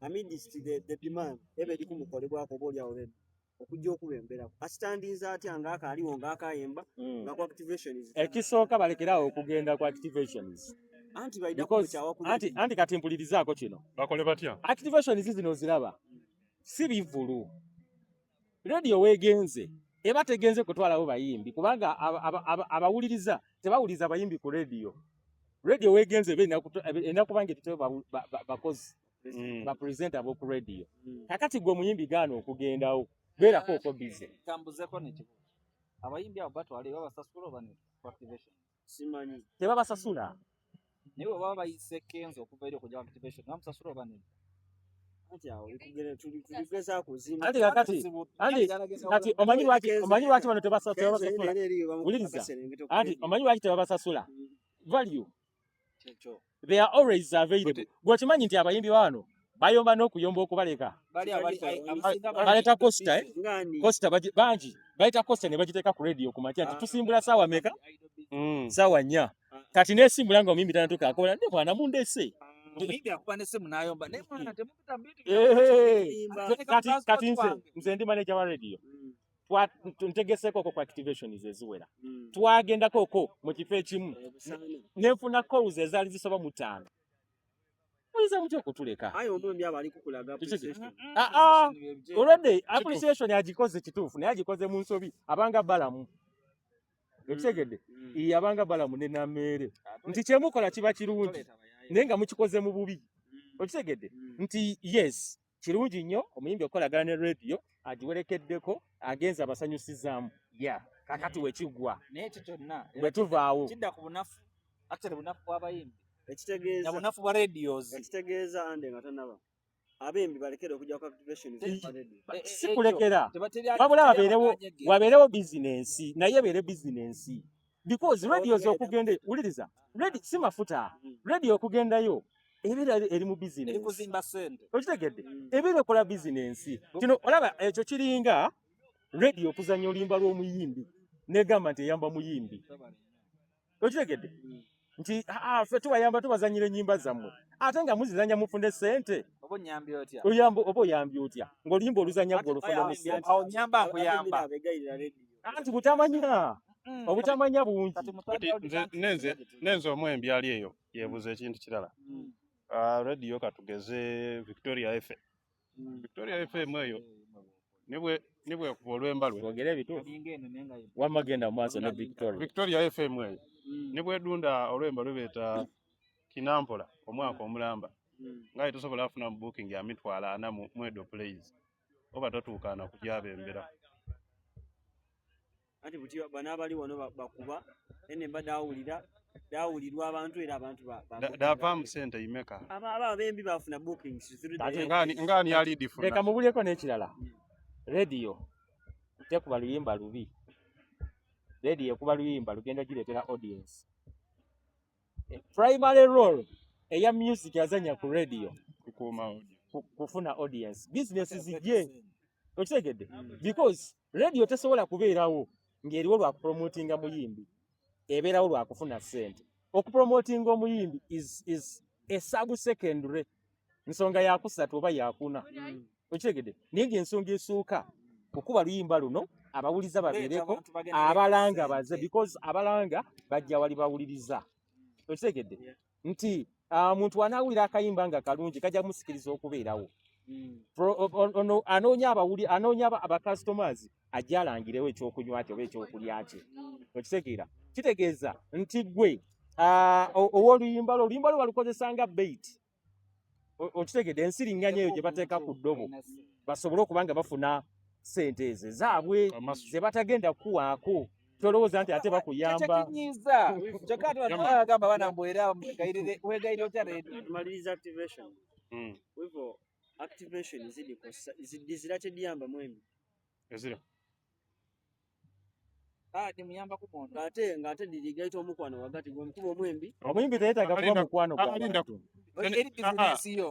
amidst the demand ebe eri kumukolebwako oba oli awo redi okujja okubembera astandinza atya ngaakaaliwo ngaakayemba nga ku activations ekisooka balekerawo okugenda ku activations anti baida kukyawa anti kati mpulirizaako kino bakole batya activations zino ziraba si bivulu radio weegenze eba tegenze kutwalawo bayimbi kubanga abawuliriza tebawuliriza bayimbi ku radio weegenze erina kubanga etute bakozi bapresenta ab'oku radio kakati gwe omuyimbi gaana okugendawo beerako oko bize kambuzeko nekibuuzo abayimbi abo batwale babasasula oba ne activation simanyi tebabasasula naye baba bayise kenzo okuva eri okujja activation bamusasula oba ne anti awo tuligeza kuzimba anti kati omanyi lwaki bano tebabasasula wuliriza anti omanyi lwaki tebabasasula value they are always available gwekimanyi nti abayimbi bano bayomba n'okuyomba okubaleka baleta costa costa bangi baleta costa ne bagiteeka ku radio kumakya nti tusimbula saawa meka saawa 4 kati nesimbula nga omuyimbi tanatuuka akola ne bwana mundese kati nze ndi manager wa radio ntegeseko ku activations eziwera twagendako ko mu kifo ekimu nenfuna calls ezaali zisoba mu 5 muyinza mutya okutuleka ayo omwembi abo ali kukulaga olwedde appreciation agikoze kituufu naye agikoze mu nsobi abanga balamu ekitegedde abanga balamu ne nameere nti kyemukola kiba kirungi naye nga mukikoze mu bubi okitegedde nti yes kirungi nnyo omuyimbi okolagana ne radio agiwerekeddeko agenza abasanyusizaamu kakati wekigwa naye ekyo kyonna bwe tuvaawo kidda ku bunafu actually bunafu bw'abayimbi ekitegeeza bunafu bwa radios ekitegeeza ande nga tanaba abembi balekere okujja ku activations si kulekera wabula wabeerewo bizinensi naye ebeere bizinensi because radios okugenda wuliriza radio si mafuta radio okugendayo ebeera eri mu bizinensi eri kuzimba sente okitegedde ebeera ekola bizinensi kino olaba ekyo kiringa radio okuzanya oluyimba lw'omuyimbi negamba nti eyamba muyimbi okitegedde nti ffe tubayamba tubazanyira ennyimba zammwe ate nga muzizanya mufunde sente oba oyambye otya ng'oluyimba oluzanya gwe olufuna anti butamanya obutamanya bungi nenze omwembi ali eyo yeebuza ekintu kirala radio katugeze Victoria FM Victoria FM eyo nibwe kuba olwemba lwe ogere ebituufu wamma genda mu maaso ne Victoria FM eyo nibwe dunda olwemba lwebeeta Kinampola omwaka omulamba ngaye tosobola afuna mu booking ya mitwalo 40 mu Edo Plays oba totuukana kugyabembera ati buti bana abali wano bakuba enemba dawulirwa abantu era abantu dava mu center imeka abembi bafuna bookings ngani ali difuna leka mubulyeko n'ekirala radio tekuba luyimba lubi radio kuba luyimba lugenda gireetera audience primary role eya music azanya ku radio kufuna audience business zijje okitegedde because radio tesobola kubeerawo ng'eriwo lwa promotinga muyimbi ebeerawo lwa kufuna ssente okupromotinga omuyimbi is a sub secondary nsonga yakusatu oba yakuna okitegedde naye ng'ensonga esooka okuba luyimba luno abawuliza babeereko abalanga baze because abalanga bajja wali bawuliriza okitegedde nti omuntu anaawulira akayimba nga kalungi kajja musikiriza okubeerawo anoonya abacustomers ajja alangirewo ekyokunywa kye oba ekyokulya kye okitegeera kitegeeza nti gwe ow'oluyimba lwo balukozesa nga bait okitegedde ensiriŋŋanya eyo gye bateeka ku ddobo basobole okuba nga bafuna ssente ezo ezaabwe ze batagenda kuwaako tolowooza nti ate bakuyamba kyokka ate bagamba banambu era weegayirire otya redio tumaliriza activation hivyo activation zidizira kyediyamba mwembi ezira nimuyambaku muntu ng'ate dirigaita omukwano wagati gwomukuba omwembi omuyimbi teyeetaaga kuba mukwano eri bizinesi yo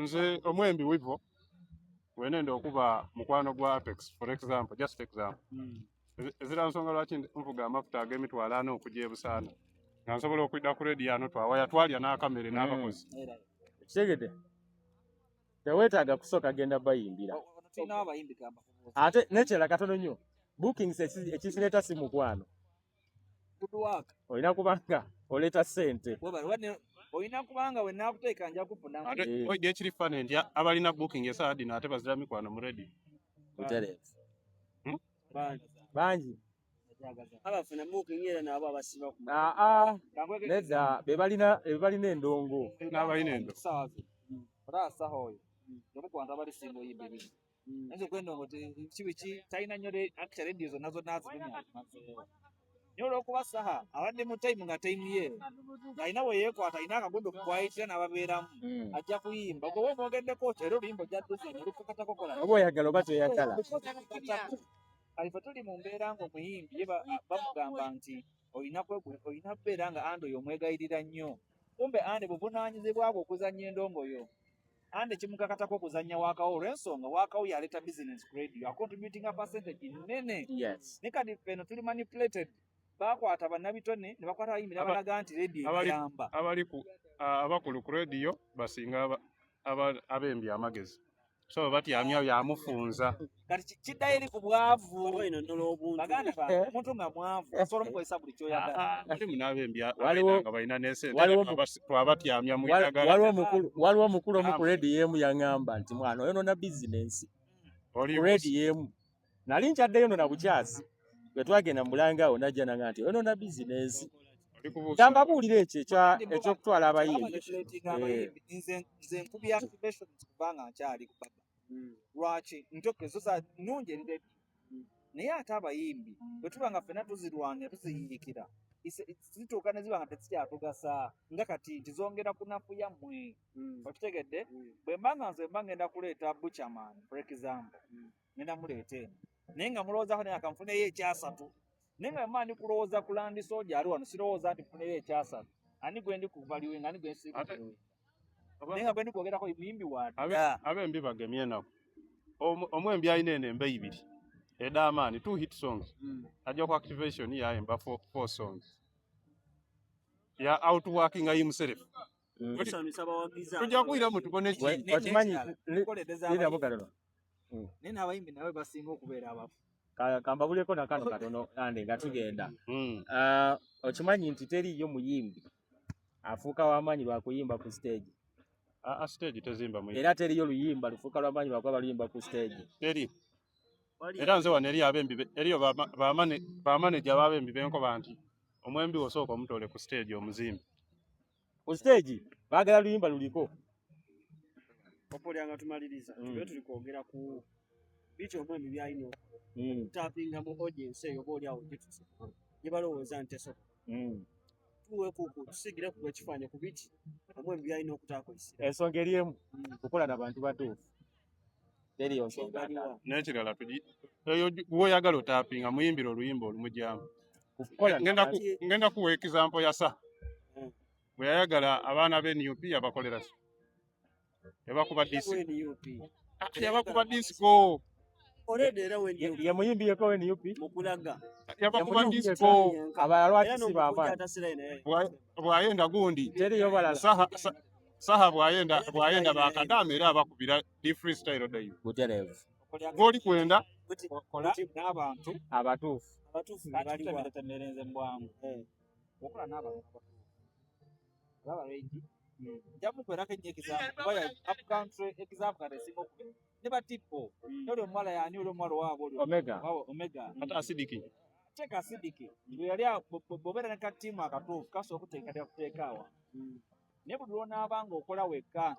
nze omwembi wivo wenenda okuba mukwano gwa Apex for example just example ezira nsonga lwaki nvuga amafuta ag'emitwalo 4 okujja ebusaana nga nsobola okwidda ku redio ano twawaya twalya n'akamere n'abakozi kitegedde teweetaaga kusooka genda bayimbira tulinawo abayimbi gamba ate nekyera katono nnyo bookings ekikireeta si mukwano olina kubanga oleeta ssente olina kubanga wenakuteeka nja kufuna oidde ekiri fane nti abalina booking esaala dino ate bazira mikwano mu redio butereevu bangi abafuna booking era nabo abasiba ku nedda be balina endongo n'abalina endo olaasaho oyo temukwanta abalisinga oyimba ebibi naye kwendongo kibiki talina nnyo actually redio zonna zonna naye olw'okuba saha abadde mu time nga time ye ng'alina bwe yeekwata alina akagondo kukwayitira n'ababeeramu ajja kuyimba gwe omwogeddeko otyo era oluyimba ojja dduzinga olufukatako kola oba oyagala oba toyagala alife tuli mu mbeera ng'omuyimbi ye bamugamba nti olina kubeera nga andi oyo omwegayirira nnyo kumbe andi buvunaanyizibwa bwe okuzannya endongoyo andi kimukakatako okuzannya waakawo olw'ensonga waakawo yaleeta business ku radio acontributinga percentage nnene ne kati eno tuli manipulated bakwata bannabitone ne bakwata abayimbi n'abalaga nti radio eyamba abakulu ku redio basinga abembi amagezi so batyamya yamufunza kati kiddayo eri ku bwavu baganda bange omuntu nga mwavu osobola omukozesa buli kyoyagala ali munabembi nga balina n'esente twabatyamya mu waliwo omukulu omu ku redio emu yaŋŋamba nti mwana oyonoona bizinensi ku redio emu nali nkyaddeyo no na bukyazi bwe twagenda mu Bulangaawo najja naŋŋamba nti oyonoona bizinensi tambabuulira ekyo ekyokutwala abayimbi nze nkubi activation kubanga nkyali ku baba lwaki ntokezo za nnungi eri naye ate abayimbi bwe tuba nga ffenna tuzirwanira tuziyiikira zituuka ne ziba nga tezikyatugasa nga kati nti zongera kunafu yammwe okitegedde bwe mbanga nze mba ngenda kuleeta buchaman for example ngenda muleeta eno naye nga mulowoozaako naye akanfuneyo ekyasatu naye nga mba ndi kulowooza ku landi soja ali wano sirowooza nti nfuneyo ekyasatu ani gwe ndi kuvaliwe nga ani gwe nsiikuliwe naye nga gwe ndi kwogerako muyimbi waati abembi bagemye enaku omwembi alina eno embe 2 ed'amaanyi 2 hit songs ajja ku activation yayemba 4 songs ya outworking himself tujja kuyiramu tubone okimanyi liramugalano naye n'abayimbi nawe basinga okubeera abafu kambabuleko nakano katono ande nga tugenda okimanyi nti teriyo muyimbi afuuka w'amaanyi lwakuyimba ku stage stage tezimba mu era teriyo luyimba lufuuka lw'amaanyi lwakuba luyimba ku stage teri era nze wano eri abembi eriyo bamaneja b'abembi benkoba nti omwembi osooka omutole ku stage omuzimbi ku stage baagala luyimba luliko okulyanga tumaliriza tube tuli kwogera ku biki omwembi byalina okutapinga mu audience eyo oba oliawo gye balowooza nti eso tuwekuku tusigire ku ekifaanyi ku biki omwembi byalina okutaakolisira ensonga eri emu kukola n'abantu batuufu teriyo nsonga n'ekirala eyo gwoyagala otapinga muyimbira oluyimba olumugyamu ngenda kuwa example ya sa bwe yayagala abaana b'NUP yabakolera yabakuba disco ye muyimbi yeko NUP yabakuba disco abalala lwaki si baamaanyi bwayenda gundi teriyo balala Saha bwayenda bakadama era abakubira di freestyle dayo. butereevu. Goli kwenda Kola n'abantu Abatuufu. abatuufu temeretenderenze mbwangu okola n'abantu laba bengi nja kukwerako ennyo example kuba ya up country example kati esinga okubi ne batipo oli omuwala yani oli omuwala owaabwe oli Omega ata asidiki. teeka asidiki bwe yali bw'obeera ne katiimu akatuufu kasooka kuteeka awa naye buli lw'onaaba ng'okola wekka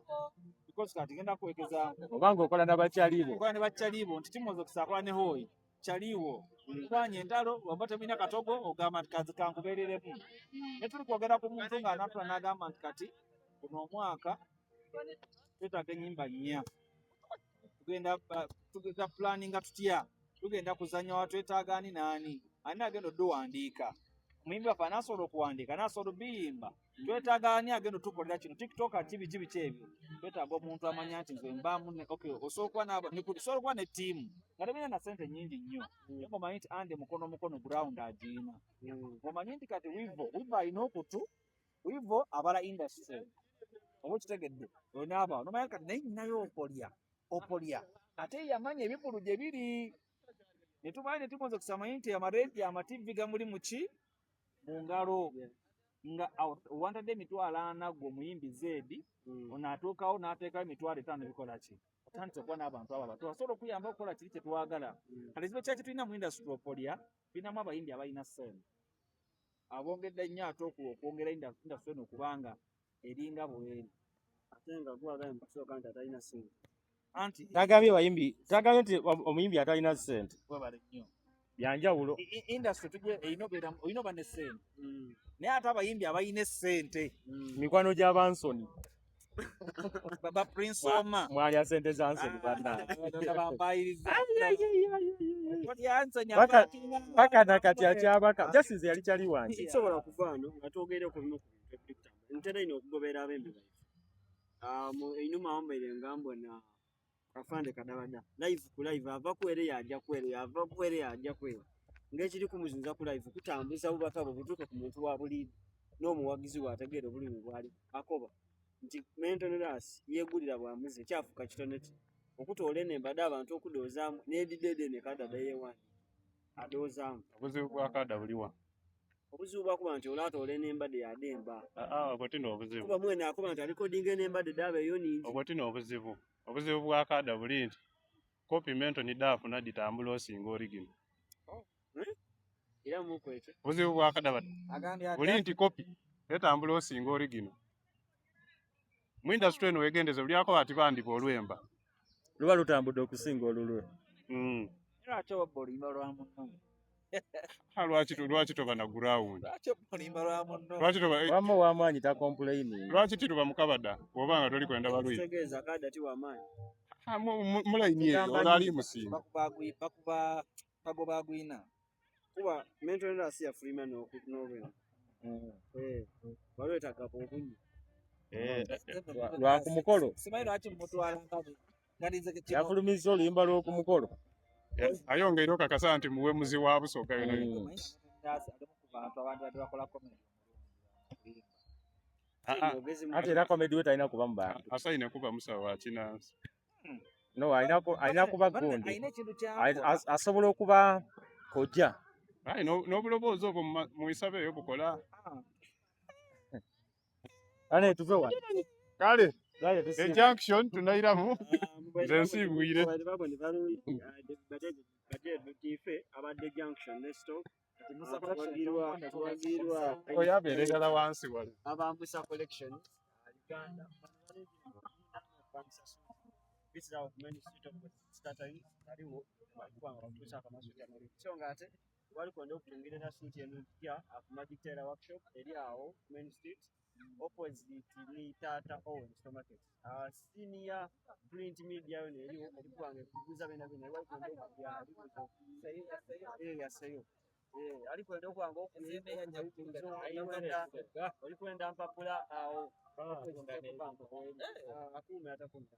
because kati genda kwegeza Obanga okola n'abakyalibo. okola ne bakyalibo nti timu ozokisa akola ne hooyi kyaliwo kwanya entalo waba temina katogo ogamba nti kazi kankubeereremu ne tuli kwogera ku muntu ng'anaatula n'agamba nti kati guno omwaka twetaaga ennyimba nnya tugenda planinga tutya tugenda kuzannya watwetaaga ani n'ani ani agenda odduwandiika omuyimbi waffe anaasobola okuwandiika anaasobola obiyimba twetaaga ani agenda otukolera kino tiktok kibiki ebyo twetaaga omuntu amanya nti nze mbaamu osobola okuba ne ttiimu nga temina na ssente nnyingi nnyo naye ng'omanyi nti andi mukono ground agiina ng'omanyi nti kati wivo alina okutu wivo abala industry oba okitegedde onaaba nomanyi kati naye nyinayo opolya ate yamanya ebikulu gye biri ne tumanyi ne tumaze okusamanyi nti amaredio amativi gamuli muki mu ngalo nga owantadde emitwalo 4 gwe omuyimbi Zedi ono atuukawo n'ateekayo emitwalo 5 bikola ki otandise okuba n'abantu abo abato asobola okuyamba okukola kiri kye twagala kati ekizibu kyaki tulina mu industry opolya tulinamu abayimbi abalina ssente abongedde nnyo ate okwongera industry eno okubanga eringa bweri ate nga gwagala mpasooka nti atalina ssente Anti tagambye nti omuyimbi atalina ssente. webale nnyo Byanjawulo. industry tujje olina oba ne ssente naye ate abayimbi abalina essente Mikwano gy'Abansoni. baba Prince Oma Mwalya ssente za Nsoni bannange. bampayiriza Paka nakati akyabaka. Jasize yali kyali wange. kisobola kuvaano nga twogereko ku bimu ku bintu ebitambula ntera ino okugobera abembe baife einuma wambaire nga mbona afande kadabada live ku live ava kwere yajja kwere ava kwere yajja kwere ng'ekiri kumuzinza ku live kutambuza bubaka butuuke ku muntu wa buliri n'omuwagizi wategeera obulimi bwali akoba nti mentoneras yeegulira bwamuze kyafuuka kitonete okutoola enembadde abantu okudoozaamu n'edidede ne kadada yeewandi adoozaamu Obuzibu bwa kada buliwa. obuzibu bwakuba nti olaatoola enembadde yademba Obwo tino obuzibu. kuba mwene akuba nti alikodinga enembadde daba eyo ningi Obwo tino obuzibu. Obuzibu bwa kada buli nti kopi mento ni daafuna ditambula osinga origino. era mukwete Obuzibu bwa kada buli nti kopi etambula osinga origino. Mu industry eno wegendeze bulyako bati bandipa olwemba. Luba lutambudde okusinga olulwe. lwaki obba olimba lwa munno Lwaki toba na ground? lwaki obba olimba lwa munno Lwaki toba Wamma w'amaanyi ta complaining. lwaki tituba mukabada oba nga toli kwenda balwi? kitegeeza kada ti wamaanyi Mulaini eyo olali musimba. bakuba bagoba agwina kuba mentoneras ya freeman n'olwemba balwetagaba obunyi Lwa ku mukolo. simanyi lwaki mumutwala ngalize Yafulumiza oluyimba lw'oku mukolo. Ayongera okakasa nti muwe muzi wa busooka yona. bantu abantu badde bakola komedi Ate era comedy we talina kuba mu bantu. Asaine kuba musawo wa kinansi. No, alina kuba gundi. alina ekintu kyakola Asobola okuba kojja. Ayi n'obuloboozi obwo mu isabe eyo bukola. Ane tuve wa. Kale Gaye tusi. junction tunairamu nze nsiibwire. kife abadde junction nesto Oyabeera ddala wansi wali. abambusa collection Uganda visita ku main street of starting aliwo walikuwa wakusa kama suti ya mali so ngate walikwenda okutungira suti eno ya ku Magic Tailor workshop eri awo main street opposite ni Tata Owen supermarket senior print media yone eriwo alikuwa ngekuguza bena walikwenda okugya sayo alikwenda okwanga olikwenda mpapula awo akume atakumta